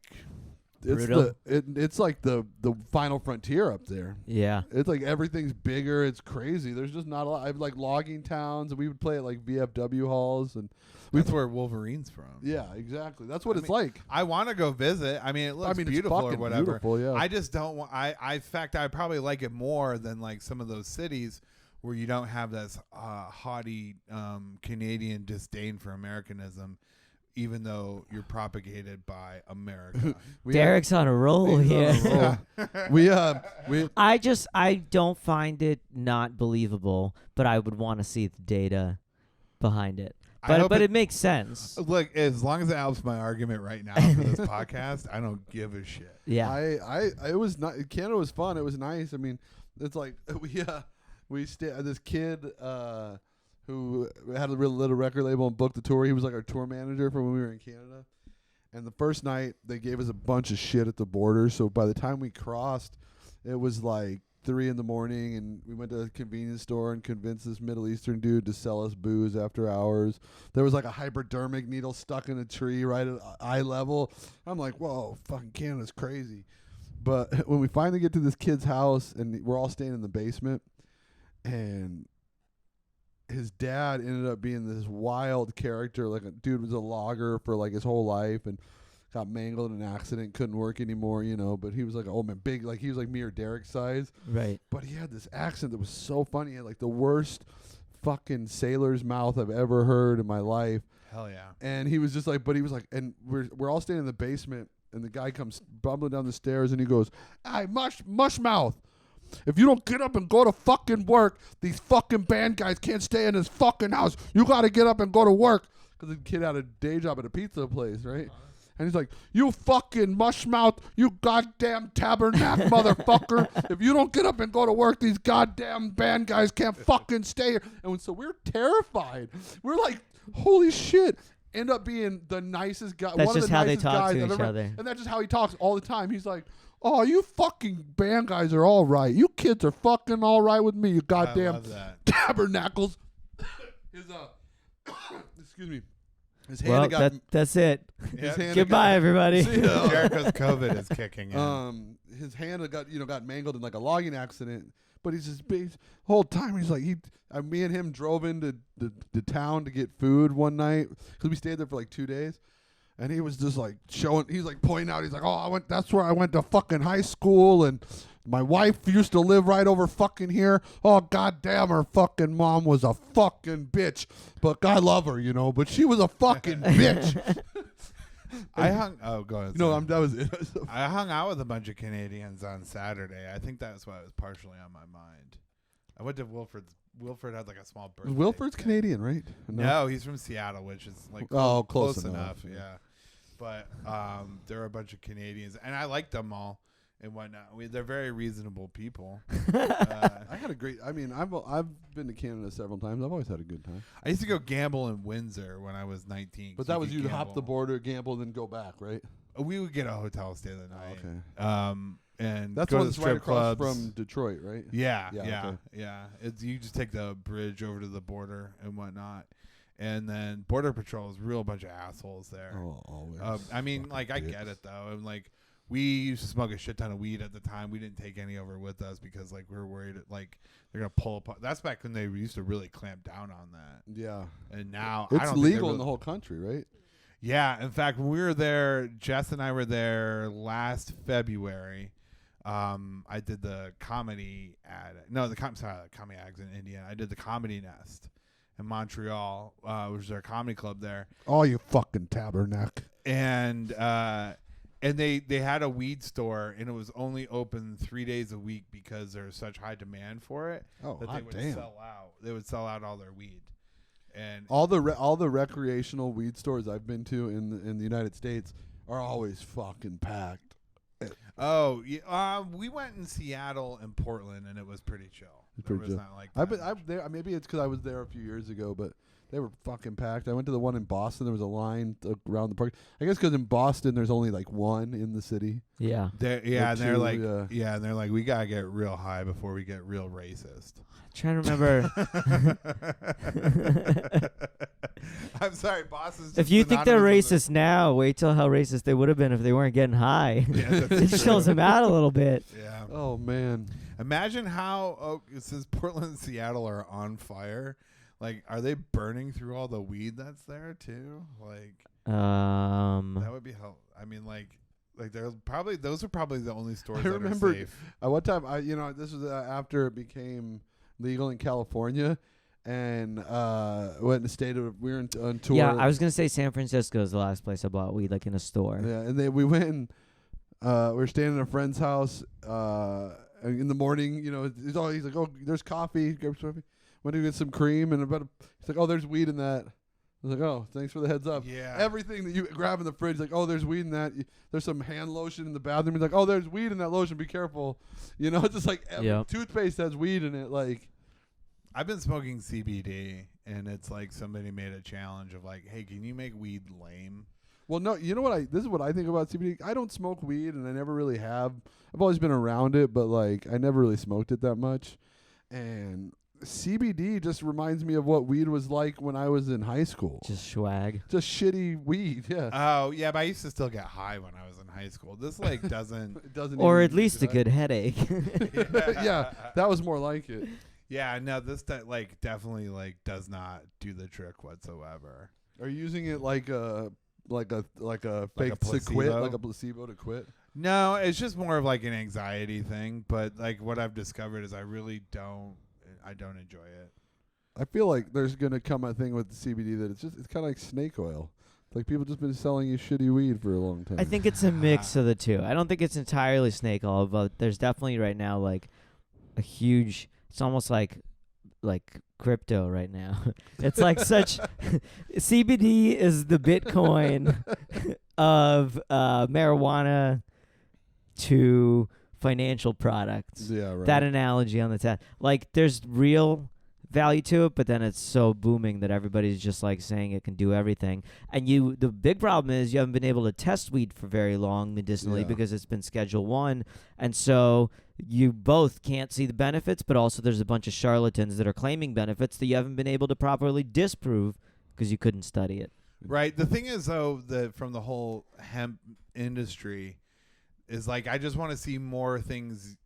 Brutal. it's like the final frontier up there. Yeah. It's like everything's bigger. It's crazy. There's just not a lot. I have like logging towns, and we would play at like VFW halls, and That's where Wolverine's from. yeah, exactly. That's what I it's mean, like. I want to go visit. I mean, it looks it's beautiful or fucking whatever. beautiful, yeah. I just don't want. In fact, I probably like it more than like some of those cities where you don't have this haughty Canadian disdain for Americanism, even though you're propagated by America. Derek's on a roll here. we I don't find it not believable, but I would want to see the data behind it. I hope But it makes sense. Look, as long as it helps my argument right now for this podcast, I don't give a shit. Yeah. it was not Canada was fun. It was nice. I mean, it's like we this kid who had a real little record label and booked the tour. He was like our tour manager for when we were in Canada. And the first night they gave us a bunch of shit at the border. So by the time we crossed, it was like 3 a.m, and we went to a convenience store and convinced this Middle Eastern dude to sell us booze after hours. There was like a hypodermic needle stuck in a tree right at eye level. I'm like, whoa, fucking Canada's crazy. But when we finally get to this kid's house and we're all staying in the basement, and his dad ended up being this wild character. Like a dude was a logger for like his whole life and got mangled in an accident, couldn't work anymore, you know, but he was like, oh man, big, like he was like me or Derek's size. Right. But he had this accent that was so funny. He had like the worst fucking sailor's mouth I've ever heard in my life. Hell yeah. And he was just like, but he was like, and we're all staying in the basement, and the guy comes bumbling down the stairs, and he goes, "Hey, mush mouth." if you don't get up and go to fucking work, these fucking band guys can't stay in this fucking house. You got to get up and go to work. Because the kid had a day job at a pizza place, right? And he's like, you fucking mushmouth, you goddamn tabernacle motherfucker. If you don't get up and go to work, these goddamn band guys can't fucking stay here. And so we're terrified. We're like, holy shit. End up being the nicest guy. That's one just of the how they nicest talk guys to I've each ever- other. And that's just how he talks all the time. He's like, oh, you fucking band guys are all right. You kids are fucking all right with me, you I goddamn love that. tabernacles. His, excuse me. His hand Well, got... that's it. his hand Goodbye, everybody. See ya. Jericho's COVID is kicking in. His hand got mangled in like a logging accident. But he's just whole time he's like me and him drove into the town to get food one night because we stayed there for like 2 days, and he was just like he's like pointing out, he's like, oh, that's where I went to fucking high school, and my wife used to live right over fucking here. Oh, goddamn, her fucking mom was a fucking bitch, but I love her, but she was a fucking bitch. Go ahead. No, sorry. that was it. I hung out with a bunch of Canadians on Saturday. I think that's why it was partially on my mind. I went to Wilford's. Wilford had like a small birthday. Wilford's thing. Canadian, right? No, he's from Seattle, which is like close enough. enough. Yeah, but there are a bunch of Canadians, and I like them all and whatnot. They're very reasonable people. I had a great. I mean, I've been to Canada several times. I've always had a good time. I used to go gamble in Windsor when I was 19. But that was you'd hop the border, gamble, then go back, right? We would get a hotel stay the night. Okay. And That's go to one's the right strip across clubs. from Detroit, right? Yeah. Okay. It's you just take the bridge over to the border and whatnot, and then Border Patrol is a real bunch of assholes there. Oh, always. I mean, like I get it though, and like we used to smoke a shit ton of weed at the time. We didn't take any over with us because like we were worried like they're gonna pull up. That's back when they used to really clamp down on that. Yeah. And now I It's don't think legal really, in the whole country, right? Yeah. In fact, when we were there, Jess and I were there last February. I did the comedy comedy ads in Indiana. I did the Comedy Nest in Montreal, which is our comedy club there. Oh, you fucking tabernacle. And they had a weed store, and it was only open 3 days a week because there's such high demand for it that they would sell out. They would sell out all their weed. And all the recreational weed stores I've been to in the United States are always fucking packed. Oh, yeah, we went in Seattle and Portland, and it was pretty chill. It was not like that. I've there. Maybe it's because I was there a few years ago, but they were fucking packed. I went to the one in Boston. There was a line around the park. I guess because in Boston there's only like one in the city. Yeah. And they're like, and they're like, we gotta get real high before we get real racist. Trying to remember. I'm sorry, Boston's. If you think they're racist now, wait till how racist they would have been if they weren't getting high. Yeah, It chills them out a little bit. Yeah. Oh man. Imagine how since Portland and Seattle are on fire, like, are they burning through all the weed that's there too? Like, that would be hell. I mean, like those are probably the only stores that are safe. One time, this was after it became legal in California, and went and stayed. We were on tour. Yeah, I was gonna say San Francisco is the last place I bought weed, like in a store. Yeah, and we went and we were staying at a friend's house. In the morning, he's like, "Oh, there's coffee. Grab some coffee." Went to get some cream, and he's like, "Oh, there's weed in that." I was like, "Oh, thanks for the heads up." Yeah. Everything that you grab in the fridge, like, "Oh, there's weed in that." There's some hand lotion in the bathroom. He's like, "Oh, there's weed in that lotion. Be careful." It's just like toothpaste has weed in it. Like, I've been smoking CBD, and it's like somebody made a challenge of like, hey, can you make weed lame? well, no, you know what? This is what I think about CBD. I don't smoke weed, and I never really have. I've always been around it, but like, I never really smoked it that much. And CBD just reminds me of what weed was like when I was in high school. Just swag. Just shitty weed, yeah. Oh, yeah, but I used to still get high when I was in high school. This like doesn't. It doesn't. Or even at least a good headache. Yeah, that was more like it. Yeah, no, this definitely like does not do the trick whatsoever. Are you using it like a fake to quit, placebo? like a placebo to quit? No, it's just more of like an anxiety thing. But like what I've discovered is I really don't enjoy it. I feel like there's gonna come a thing with the CBD that it's kind of like snake oil. Like people just been selling you shitty weed for a long time. I think it's a mix of the two. I don't think it's entirely snake oil, but there's definitely right now like a huge. It's almost like crypto right now. It's like such. CBD is the Bitcoin of marijuana to financial products. Yeah, right. That analogy on the test. Like, there's real value to it, but then it's so booming that everybody's just like saying it can do everything. And the big problem is you haven't been able to test weed for very long medicinally because it's been Schedule 1. And so you both can't see the benefits, but also there's a bunch of charlatans that are claiming benefits that you haven't been able to properly disprove because you couldn't study it. Right. The thing is, though, that from the whole hemp industry is like, I just want to see more things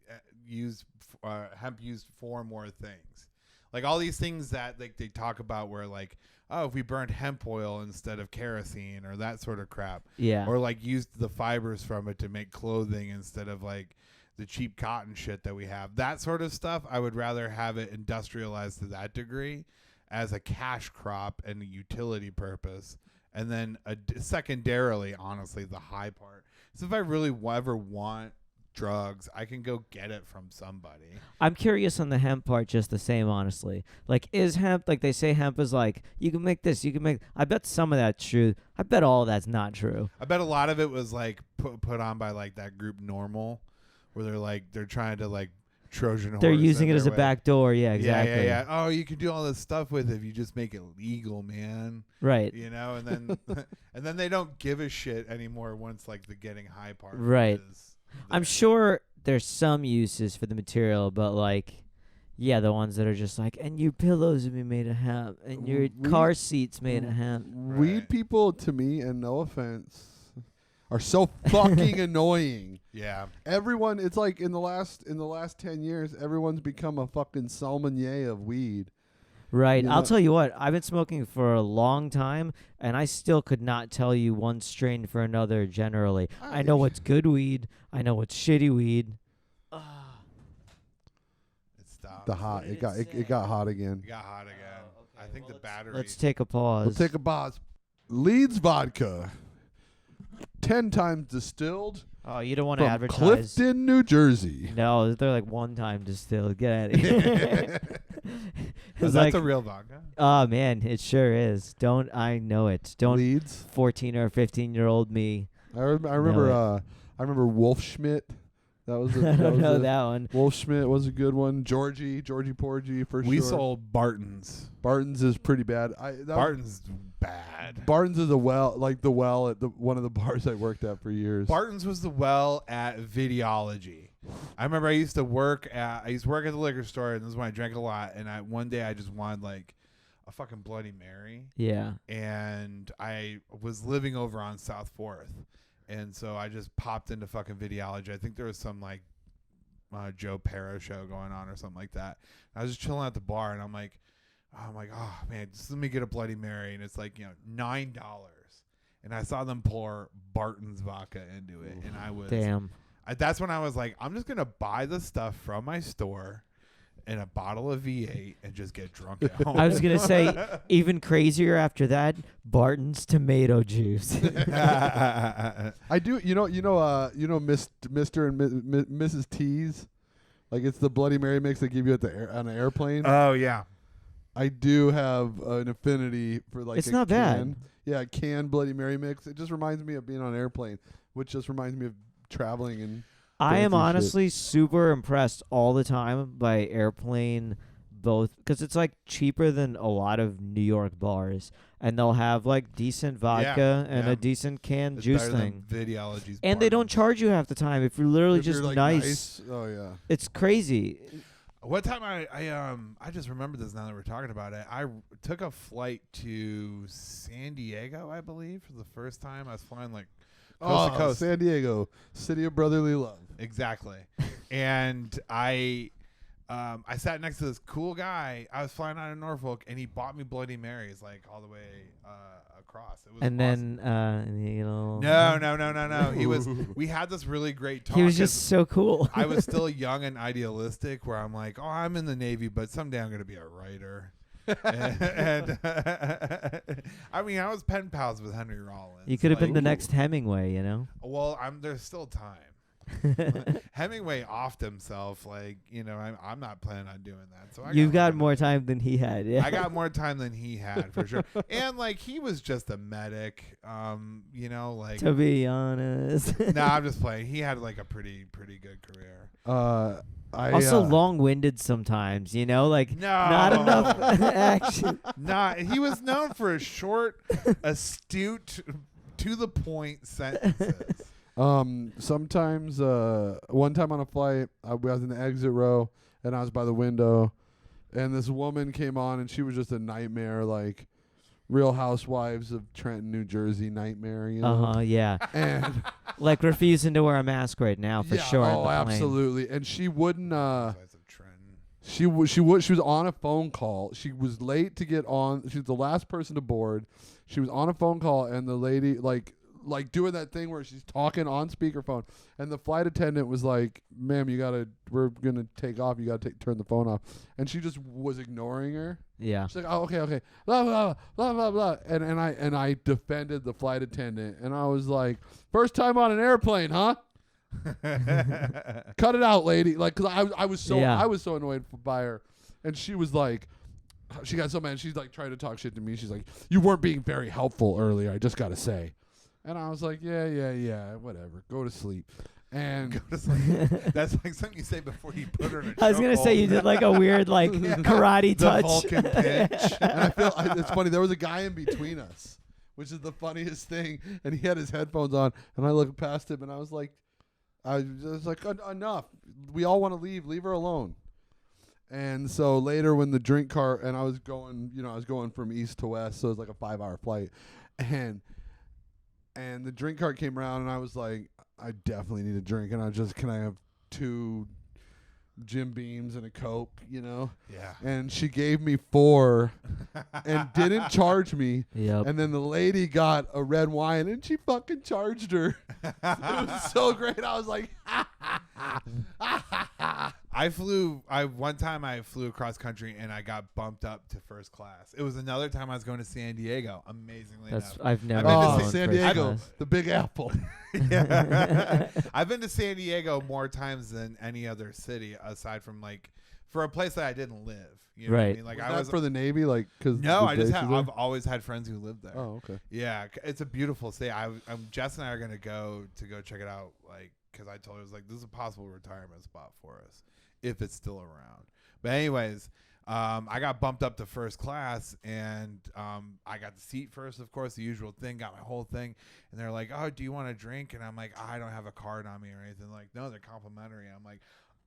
hemp used for more things. Like all these things that like they talk about where like, oh, if we burned hemp oil instead of kerosene or that sort of crap. Yeah. Or like used the fibers from it to make clothing instead of like the cheap cotton shit that we have. That sort of stuff, I would rather have it industrialized to that degree as a cash crop and a utility purpose. And then secondarily, honestly, the high part. So if I really ever want drugs, I can go get it from somebody. I'm curious on the hemp part just the same, honestly. Like, is hemp, like they say hemp is like, you can make this, you can make, I bet some of that's true. I bet all of that's not true. I bet a lot of it was like put on by like that group Normal, where they're trying to like Trojan horse. They're using it as a way. back door. Yeah, exactly. Yeah. Oh, you can do all this stuff with it if you just make it legal, man. Right. You know, and then and then they don't give a shit anymore once like the getting high part. Right. Is I'm sure there's some uses for the material, but like, yeah, the ones that are just like, and your pillows will be made of hemp, and your car seats made of hemp. Weed people, to me, and no offense, are so fucking annoying. Yeah. Everyone, it's like in the last 10 years, everyone's become a fucking sommelier of weed. Right. You I'll know- tell you what, I've been smoking for a long time, and I still could not tell you one strain for another generally. I know what's good weed. I know what's shitty weed. It stopped. The hot, What it did it got say? hot again. It got hot again. okay. I think the battery. Let's take a pause. We'll take a pause. Leeds vodka, 10 times distilled Oh, you don't want to from advertise. Clifton, New Jersey. No, they're like one time distilled. Get out of here. Oh, It's that's like, a real vodka. oh man, it sure is. I know it. Don't Leeds. 14 or 15-year-old me. I remember Wolf Schmidt. That was I don't know that one. Wolf Schmidt was a good one. Georgie Porgy for We sure. sold Barton's. Barton's is pretty bad. Barton's bad. Barton's is the well at one of the bars I worked at for years. Barton's was the well at Videology. I remember I used to work at the liquor store, and this is when I drank a lot. And one day I just wanted like a fucking Bloody Mary, Yeah. and I was living over on South 4th, and so I just popped into fucking Videology. I think there was some like Joe Pera show going on or something like that. I was just chilling at the bar, and I'm like, oh man, just let me get a Bloody Mary, and it's like, $9. And I saw them pour Barton's vodka into it, and I was Damn. that's when I was like, I'm just gonna buy the stuff from my store and a bottle of V8 and just get drunk at home. I was gonna say even crazier after that. Barton's tomato juice. I do. Mr. and Mrs. T's. Like it's the Bloody Mary mix they give you on an airplane. Oh yeah. I do have an affinity for like It's a not bad. can. Yeah, a canned Bloody Mary mix. It just reminds me of being on an airplane, which just reminds me of traveling and. I am fancy shit. honestly super impressed all the time by airplane, both because it's like cheaper than a lot of New York bars, and they'll have like decent vodka and yeah. a decent canned It's juice better than thing. Videology's And they don't Barton's. charge you half the time if you're literally If just you're, like, nice. Oh yeah. It's crazy. One time I just remembered this now that we're talking about it. I took a flight to San Diego, I believe, for the first time. I was flying like coast to coast. San Diego, city of brotherly love. Exactly. And I sat next to this cool guy. I was flying out of Norfolk, and he bought me Bloody Marys like all the way across. It was And awesome. then No. We had this really great talk. he was 'cause just so cool. I was still young and idealistic, where I'm like, oh, I'm in the Navy, but someday I'm going to be a writer. and I mean, I was pen pals with Henry Rollins. You could have been the Like, next Hemingway, you know. Well, there's still time. Hemingway offed himself. Like, I'm not planning on doing that. So You've got more time than he had. Yeah. I got more time than he had for sure. And like he was just a medic. Like to be honest. No, I'm just playing. He had like a pretty good career. Also long-winded sometimes, like not enough action. Nah, he was known for short, astute, to the point sentences. Sometimes, one time on a flight, I was in the exit row and I was by the window, and this woman came on and she was just a nightmare, like Real Housewives of Trenton, New Jersey nightmare, Yeah. And like refusing to wear a mask right now for sure. Oh, absolutely. And she wouldn't. She was on a phone call. She was late to get on. She was the last person to board. She was on a phone call, and the lady like doing that thing where she's talking on speakerphone, and the flight attendant was like, "Ma'am, we're gonna take off. You gotta turn the phone off." And she just was ignoring her. Yeah. She's like, "Oh, okay, blah blah blah blah blah," and I defended the flight attendant, and I was like, "First time on an airplane, huh? Cut it out, lady!" Like, cause I was so annoyed by her, and she was like, she got so mad. She's like trying to talk shit to me. She's like, "You weren't being very helpful earlier. I just gotta say." And I was like, yeah, whatever. Go to sleep. And go to sleep. That's like something you say before you put her in a chokehold. I was gonna say you did like a weird like karate touch. The Vulcan pinch. And I feel it's funny. There was a guy in between us, which is the funniest thing. And he had his headphones on, and I looked past him, and I was like, enough. We all want to leave. Leave her alone. And so later, when the drink cart, and I was going from east to west, so it was like a 5-hour flight, and the drink cart came around, and I was like, I definitely need a drink, and can I have 2 Jim Beams and a Coke, Yeah. And she gave me 4 and didn't charge me. Yep. And then the lady got a red wine, and she fucking charged her. It was so great. I was like, one time I flew across country and I got bumped up to first class. It was another time I was going to San Diego, amazingly enough. I've never been been to San Diego, the Big Apple. Yeah. I've been to San Diego more times than any other city aside from like for a place that I didn't live. You know what I Right. mean? Like Was that for the Navy, like because I've always had friends who lived there. Oh, okay. Yeah, it's a beautiful state. Jess and I are gonna go check it out, like because I told her, I was like, this is a possible retirement spot for us if it's still around. But anyways, I got bumped up to first class, and I got the seat first, of course, the usual thing, got my whole thing. And they're like, "Oh, do you want a drink?" And I'm like, "I don't have a card on me or anything." Like, "No, they're complimentary." I'm like,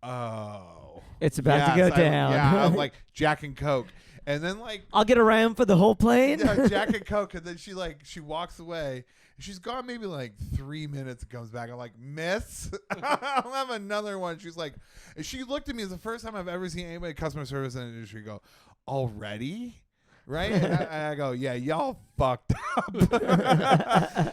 "Oh. It's about to go down. I'm like, Jack and Coke. And then like I'll get a ram for the whole plane. yeah, Jack and Coke, and then she walks away. She's gone maybe like 3 minutes and comes back. I'm like, "Miss, I'll have another one." She's like, and she looked at me as the first time I've ever seen anybody customer service in the industry go, "Already?" Right? And I go, "Yeah, y'all fucked up."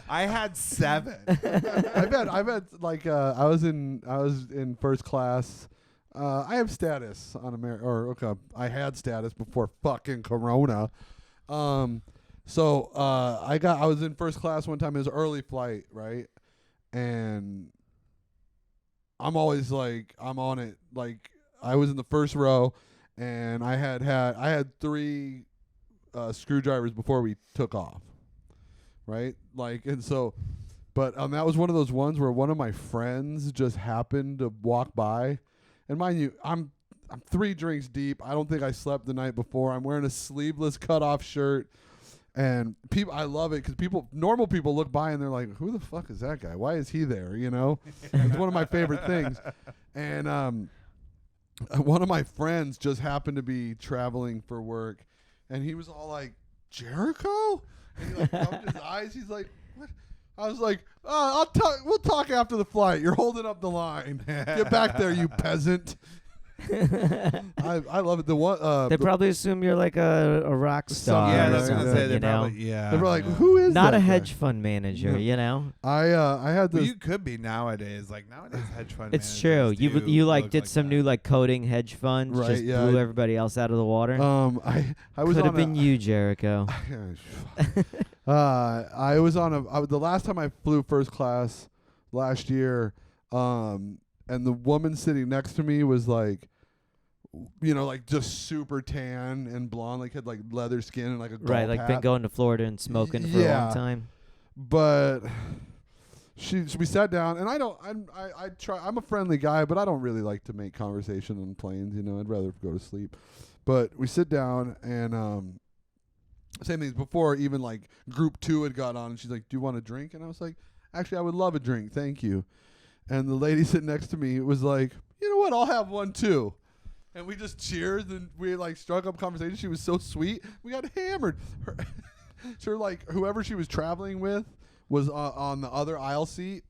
I had 7. I've had like I was in first class. I have status on I had status before fucking Corona. So I was in first class one time. It was an early flight, right? And I'm always like, I'm on it. Like I was in the first row, and I had 3 screwdrivers before we took off, right? Like, and so, but that was one of those ones where one of my friends just happened to walk by, and mind you, I'm 3 drinks deep. I don't think I slept the night before. I'm wearing a sleeveless cutoff shirt. And people, I love it because normal people look by and they're like, "Who the fuck is that guy? Why is he there?" You know, it's one of my favorite things. And one of my friends just happened to be traveling for work, and he was all like, "Jericho?" And he like rubbed his eyes. He's like, "What?" I was like, "Oh, we'll talk after the flight. You're holding up the line. Get back there, you peasant." I love it. The one They probably assume you're like a rock star. Yeah, or that's something, gonna say they you know? probably they were like, "Who is Not that a guy?" hedge fund manager, you know. I had Well, this. you could be nowadays. Like nowadays, hedge fund. It's true. managers do You like look did like some that. new like coding hedge funds, Right, just yeah. blew everybody else out of the water. I was Could on have been you, Jericho. I was on the last time I flew first class last year. And the woman sitting next to me was like, like just super tan and blonde, like had like leather skin and like a golf Right, like hat. been going to Florida and smoking for a Yeah. long time. But we sat down, and I'm a friendly guy, but I don't really like to make conversation on planes. I'd rather go to sleep. But we sit down, and same things before. Even like group 2 had got on, and she's like, "Do you want a drink?" And I was like, "Actually, I would love a drink, thank you." And the lady sitting next to me was like, "You know what? I'll have one too." And we just cheered, and we like struck up conversation. She was so sweet. We got hammered. Her like whoever she was traveling with was on the other aisle seat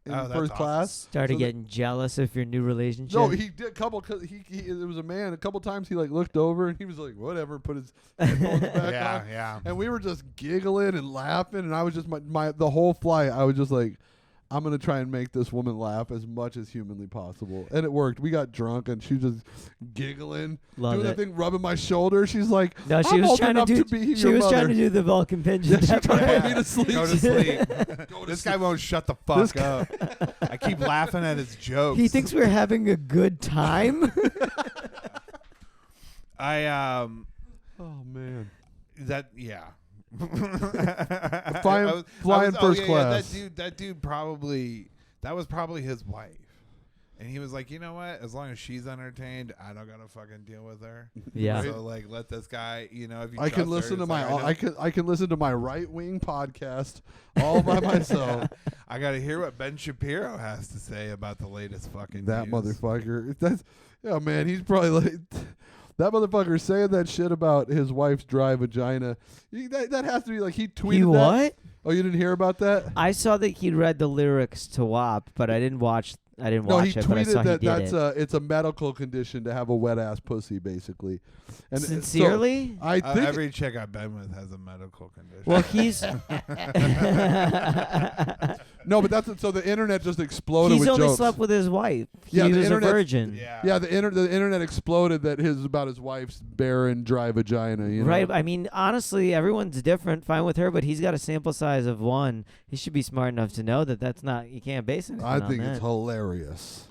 in first class. Started So getting jealous of your new relationship. No, he did a couple. Cause it was a man. A couple times he like looked over and he was like, "Whatever," put his headphones back on. Yeah. And we were just giggling and laughing, and I was just the whole flight. I was just like, I'm gonna try and make this woman laugh as much as humanly possible, and it worked. We got drunk, and she was just giggling, Love doing it. that thing, rubbing my shoulder. She's like, No, she "I'm was old trying to enough do. be She your was mother." trying to do the Vulcan Yeah, pigeon. she tried to put me to sleep. Go to sleep. This sleep. guy won't shut the fuck up. I keep laughing at his jokes. He thinks we're having a good time. Oh man. Flying first class. That dude that was probably his wife. And he was like, you know what? As long as she's entertained, I don't gotta fucking deal with her. Yeah. So like, let this guy. If you I can trust listen her, to it's like, I can listen to my right wing podcast all by myself. I gotta hear what Ben Shapiro has to say about the latest fucking That news. motherfucker. Man, he's probably like that motherfucker saying that shit about his wife's dry vagina. That has to be like he tweeted He that. what? Oh, you didn't hear about that? I saw that he'd read the lyrics to WAP, but I didn't watch. I didn't No, watch he it, but I saw tweeted that he did that's it. it's a medical condition to have a wet ass pussy, basically. And so Sincerely? I think Every chick I've been with has a medical condition. Well, he's no, but so the internet just exploded he's with only jokes. slept with his wife. Yeah, he the was a internet- virgin. Yeah, the internet exploded that about his wife's barren, dry vagina. You know? Right. I mean, honestly, everyone's different. Fine with her, but he's got a sample size of 1. He should be smart enough to know that that's not. You can't base it. I think it's hilarious.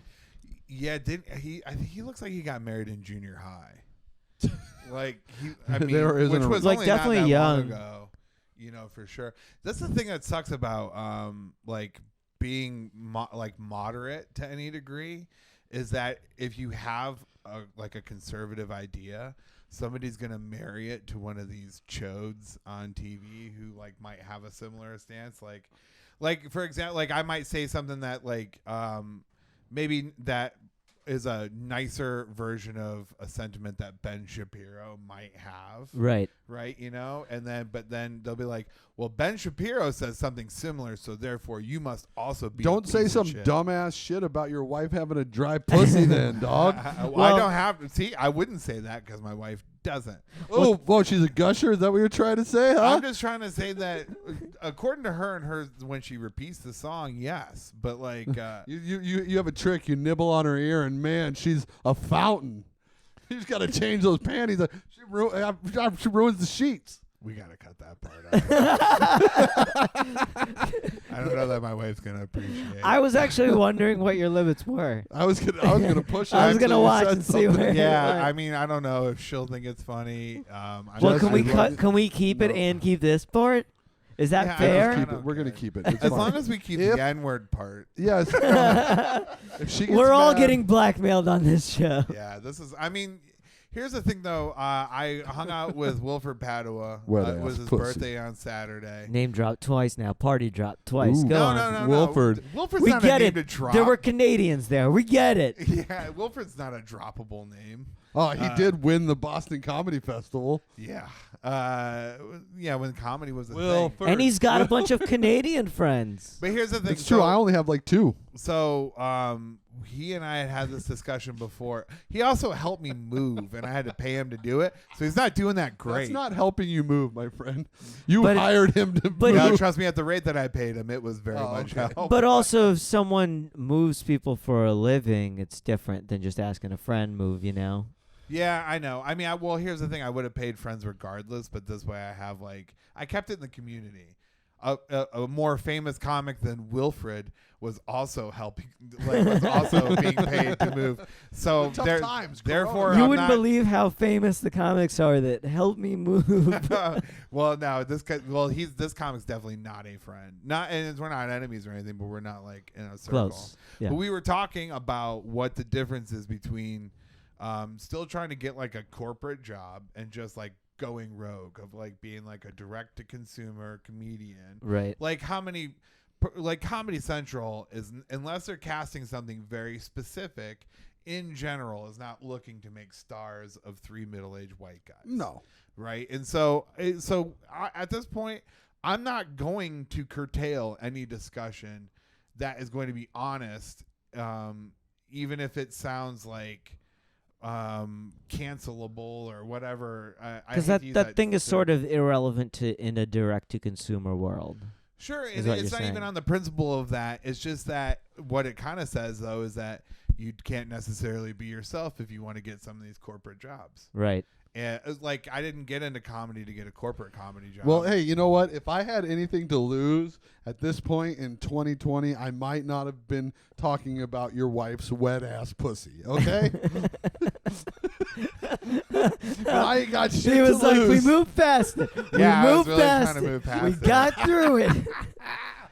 Yeah, I think he looks like he got married in junior high. Like I mean, There isn't which a- was Like, only definitely not that young. long ago, for sure. That's the thing that sucks about like being moderate to any degree, is that if you have a conservative idea, somebody's gonna marry it to one of these chodes on TV who like might have a similar stance. Like for example, like I might say something that maybe that is a nicer version of a sentiment that Ben Shapiro might have. Right. Right. But then they'll be like, well, Ben Shapiro says something similar, so therefore you must also be. Don't a say piece some of shit. dumbass shit about your wife having a dry pussy, then, dog. I Well- don't have. See, I wouldn't say that because my wife doesn't. Oh, whoa, she's a gusher? Is that what you're trying to say, huh? I'm just trying to say that, according to her and hers, when she repeats the song, yes, but like, You have a trick. You nibble on her ear, and man, she's a fountain. You just got to change those panties. She ruins the sheets. we gotta cut that part out. I don't know that my wife's gonna appreciate. I was actually wondering what your limits were. I was gonna push. I was it gonna until you watch said and see something. where. Yeah, I mean, I don't know if she'll think it's funny. Well, Just can we as cut? long- Can we keep it No. and keep this part? Is that Yeah, I fair? don't Keep it. We're gonna care. keep it. It's As fine. long as we keep If- the N-word part. Yes. If she gets We're all mad- getting blackmailed on this show. Yeah, this is. I mean, here's the thing though. I hung out with Wilford Padua. Wet It was ass his pussy. birthday on Saturday. Name drop twice now. Party drop twice. Ooh. Go No, on. no, no, Wilford. no. Wilford's We not get a name it. to drop. There were Canadians there. We get it. Yeah, Wilford's not a droppable name. Oh, he did win the Boston Comedy Festival. Yeah. Yeah, when comedy was a thing. Wilford. And he's got a bunch of Canadian friends. But here's the thing. It's true. I only have like 2. So he and I had this discussion before. He also helped me move, and I had to pay him to do it. So he's not doing that great. That's not helping you move, my friend. You But- hired him to but move. No, trust me, at the rate that I paid him, it was very Oh, much okay. help. But also, if someone moves people for a living, it's different than just asking a friend move, you know? Yeah, I know. I mean, well, here's the thing. I would have paid friends regardless, but this way I have, I kept it in the community. a more famous comic than Wilfred was also helping, like was also being paid to move. So Tough times, therefore, You I'm wouldn't not, believe how famous the comics are that help me move. well, no, this comic's definitely not a friend. Not, and we're not enemies or anything, but we're not like in a circle. Close. Yeah. But we were talking about what the difference is between still trying to get like a corporate job and just like going rogue of like being like a direct to consumer comedian. Right. Like like Comedy Central is, unless they're casting something very specific, in general is not looking to make stars of 3 middle-aged white guys. No. Right. And so at this point, I'm not going to curtail any discussion that is going to be honest, even if it sounds like cancelable or whatever. Because that thing is sort of irrelevant in a direct-to-consumer world. Sure, is and what it's you're not even saying. on the principle of that. It's just that what it kind of says, though, is that you can't necessarily be yourself if you want to get some of these corporate jobs. Right. And it's like, I didn't get into comedy to get a corporate comedy job. Well, hey, you know what? If I had anything to lose at this point in 2020, I might not have been talking about your wife's wet ass pussy. Okay. But I ain't got shit He was to like, lose. we moved past it. Yeah, I we was moved really past trying to it. move past we it. got through it.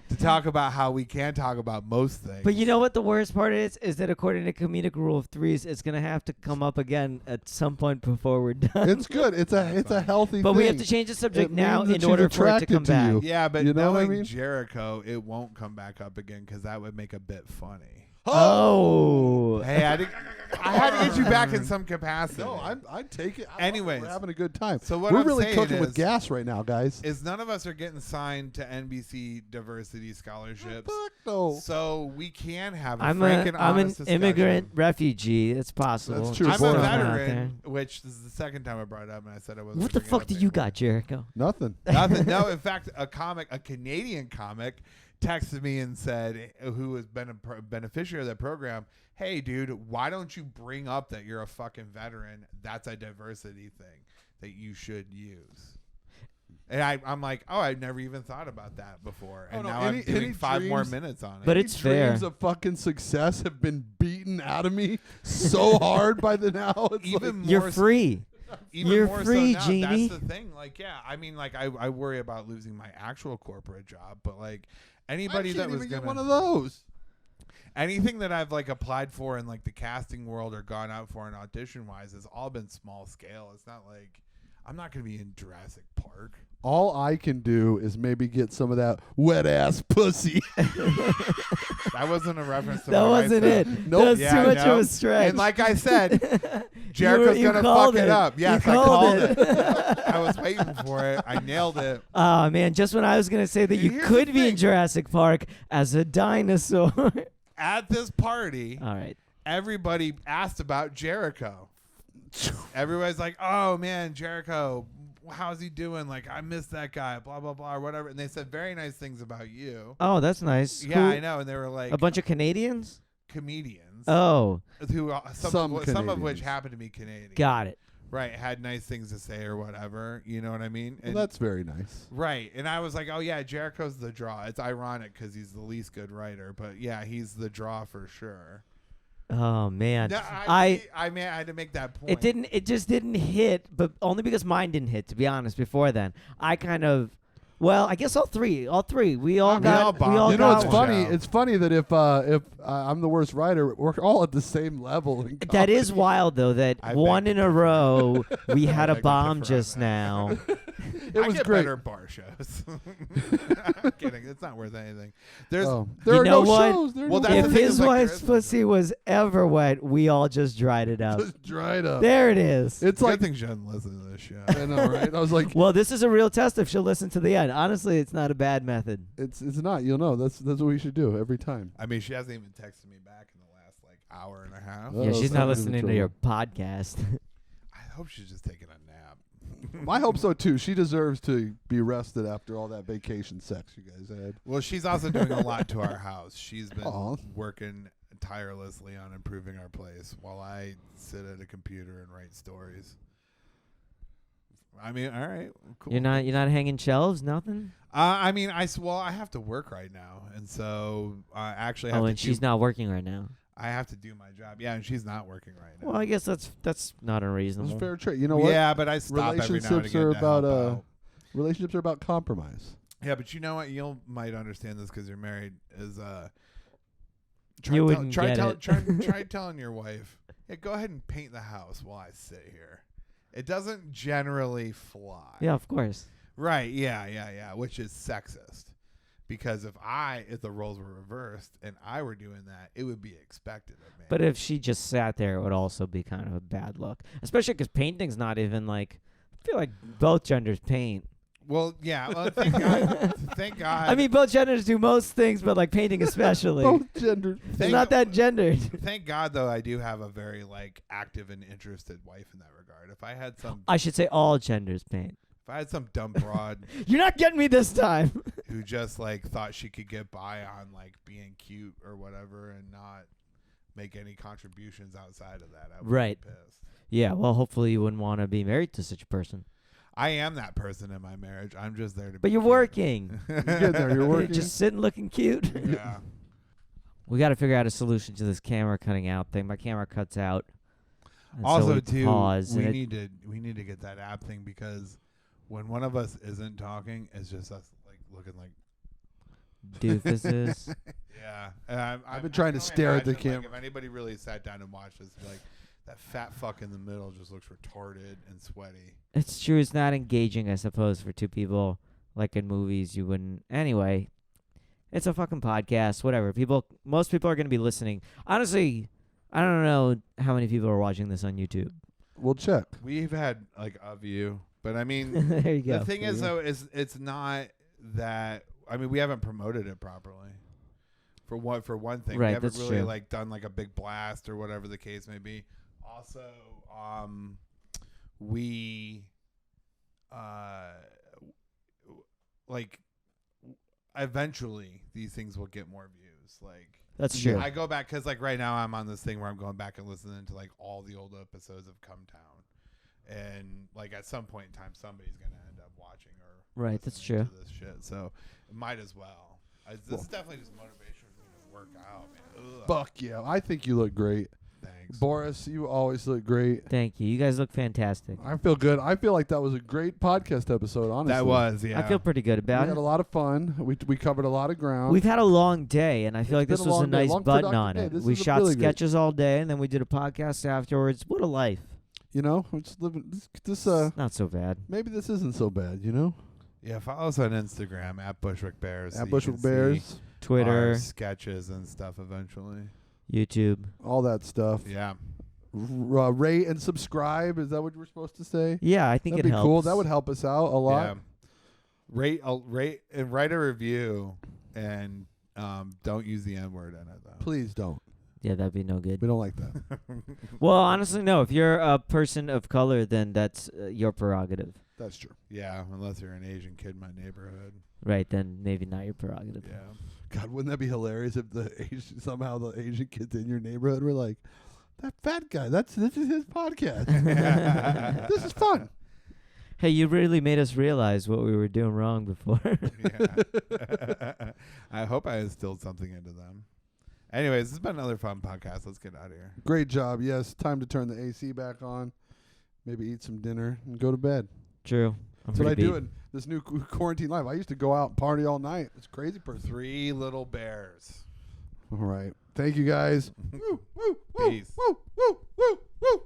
to talk about how we can talk about most things. But you know what the worst part is that according to comedic rule of threes, it's going to have to come up again at some point before we're done. It's good. It's a healthy but thing. we have to change the subject It now means that in order she's for it to attracted come to back. you. yeah, but You know what I knowing mean? Jericho, it won't come back up again because that would make a bit funny. Oh. Hey, I had to get you back in some capacity. No, I'd take it. Anyways, we're having a good time. so what we're I'm really saying cooking is, with gas right now, guys. is none of us are getting signed to NBC diversity scholarships. Fuck no. So we can have a I'm frank and an honest discussion. immigrant refugee. It's possible. That's true. I'm Born a out veteran, which this is the second time I brought it up, and I said I wasn't. What the bringing it fuck up do you anymore. got, Jericho? Nothing. Nothing. No, in fact, a Canadian comic, texted me and said, who has been a beneficiary of that program, hey, dude, why don't you bring up that you're a fucking veteran? That's a diversity thing that you should use. And I'm like, oh, I've never even thought about that before. And no, now any I'm doing 5 more dreams- minutes on it. But it's fair. Dreams of fucking success have been beaten out of me so hard by the now. It's even like, more You're free. Even You're more free, so now, Genie. That's the thing. Like, yeah, I mean, like, I worry about losing my actual corporate job, but like anybody I that can't was even get gonna one of those. anything that I've like applied for in like the casting world or gone out for an audition wise has all been small scale. It's not like I'm not gonna be in Jurassic Park. All I can do is maybe get some of that wet ass pussy. That wasn't a reference to That what I wasn't said. it. Nope. That's Yeah, too I much know. of a stretch. And like I said, Jericho's You gonna called fuck it up. Yes, You I called it. it. I was waiting for it. I nailed it. Oh man, just when I was gonna say that you Here's the could be in thing. Jurassic Park as a dinosaur. At this party, All right. everybody asked about Jericho. Everybody's like, "Oh man, Jericho, how's he doing? Like, I miss that guy, blah blah blah, or whatever." And they said very nice things about you. Oh, that's nice. Yeah, Who- I know. And they were like A bunch of Canadians. comedians, Oh, who some of which Canadians. happen to be Canadian. got it. Right, had nice things to say or whatever. You know what I mean? Well, And, that's very nice. right. And I was like, "Oh yeah, Jericho's the draw." It's ironic because he's the least good writer, but yeah, he's the draw for sure. Oh man, No, I I mean, I had to make that point. it didn't. It just didn't hit, but only because mine didn't hit. To be honest, before then, I kind of. Well, I guess all three. We all We got. all bombed. We all You know, got it's one. one. funny. Show. It's funny that if I'm the worst writer, we're all at the same level. In That is comedy. wild, though. That I one beg in to a row we had a beg to bomb differ on just that. now. It I was get great. better bar shows. I'm kidding. It's not worth anything. There's There You are know no what? shows. There are Well, no that's If the shows. thing his is, like, wife's there is- pussy was ever wet, we all just dried it up. Just dried up. There it is. It's good like thing she doesn't listen to this show. I know, right? I was like, Well, this is a real test if she'll listen to the end. Honestly, it's not a bad method. it's not. You'll know. That's what we should do every time. I mean, she hasn't even texted me back in the last like hour and a half. Oh, Yeah, she's not somebody's in listening to trouble. your podcast. I hope she's just taking a nap. I hope so too. She deserves to be rested after all that vacation sex you guys had. Well, she's also doing a lot to our house. She's been Aw. working tirelessly on improving our place while I sit at a computer and write stories. I mean, all right, cool. You're not hanging shelves, nothing. I mean, I have to work right now, and so I actually have Oh, to and she's not working right now. I have to do my job. Yeah, and she's not working right now. Well, I guess that's not It's unreasonable. a fair trade. You know what? Yeah, but I stop every now and Relationships again are to help about out. relationships are about compromise. Yeah, but you know what? You might understand this because you're married. Is You wouldn't get it. try telling your wife, "Yeah, go ahead and paint the house while I sit here." It doesn't generally fly. Yeah, of course. Right. Yeah. Which is sexist. Because if the roles were reversed and I were doing that, it would be expected of me. But if she just sat there, it would also be kind of a bad look. Especially because painting's not even like. I feel like both genders paint. Well, yeah. Well, thank God. Thank God. I mean, both genders do most things, but like painting especially. Both genders. It's not that gendered. Thank God, though, I do have a very like active and interested wife in that regard. If I had some, I should say all genders paint. if I had some dumb broad You're not getting me this time. who just like thought she could get by on like being cute or whatever and not make any contributions outside of that, I would Right. be pissed. Yeah, well, hopefully you wouldn't want to be married to such a person. I am that person in my marriage. I'm just there to. But be you're cute. working. You're getting there. You're You're working. just sitting looking cute. Yeah. We got to figure out a solution to this camera cutting out thing. My camera cuts out. And so Also, we too, pause, we and need to get that app thing because when one of us isn't talking, it's just us like looking like doofuses. yeah. I've been trying to stare at the camera. Like, if anybody really sat down and watched this, like that fat fuck in the middle just looks retarded and sweaty. It's true. It's not engaging, I suppose, for two people. Like in movies, you wouldn't. Anyway, it's a fucking podcast. Whatever. Most people are going to be listening. Honestly, I don't know how many people are watching this on YouTube. We'll check. We've had like a view, but I mean, There you go. the thing is though, is it's not that. I mean, we haven't promoted it properly. For one thing, Right, we haven't that's really true. like done like a big blast or whatever the case may be. Also, we like eventually these things will get more views. Like That's true. I go back because like right now I'm on this thing where I'm going back and listening to like all the old episodes of Come Town, and like at some point in time somebody's gonna end up watching or Right, that's listening true. to this shit. So it might as well. This is definitely just motivation for me to work out, man. Ugh. Fuck yeah. I think you look great. Thanks. Boris, you always look great. Thank you. You guys look fantastic. I feel good. I feel like that was a great podcast episode, honestly. That was, yeah. I feel pretty good We about had it. a lot of fun. We covered a lot of ground. We've had a long day, and I feel like It's this been a was a long day, nice long button productive on day. it. This We is a shot really great- sketches all day, and then we did a podcast afterwards. What a life. You know, we're just living this Not so bad. maybe this isn't so bad, you know? Yeah, follow us on Instagram at Bushwick Bears. so At you Bushwick can see Bears, Twitter, our sketches and stuff eventually. YouTube. all that stuff. Yeah. Rate and subscribe. Is that what you were supposed to say? Yeah, I think That'd it be helps. cool. That would help us out a lot. Yeah. Rate and write a review and don't use the N word in it though. Please don't. Yeah, that'd be no good. We don't like that. Well, honestly, no. If you're a person of color, then that's your prerogative. That's true. Yeah, unless you're an Asian kid in my neighborhood. Right, then maybe not your prerogative. Yeah. God, wouldn't that be hilarious if somehow the Asian kids in your neighborhood were like, that fat guy, this is his podcast. This is fun. Hey, you really made us realize what we were doing wrong before. Yeah. I hope I instilled something into them. Anyways, this has been another fun podcast. Let's get out of here. Great job. Yes, time to turn the AC back on. Maybe eat some dinner and go to bed. True. That's what I do in this new quarantine life. I used to go out and party all night. It's a crazy person. 3 little bears. All right. Thank you guys. Peace. Woo, woo, woo.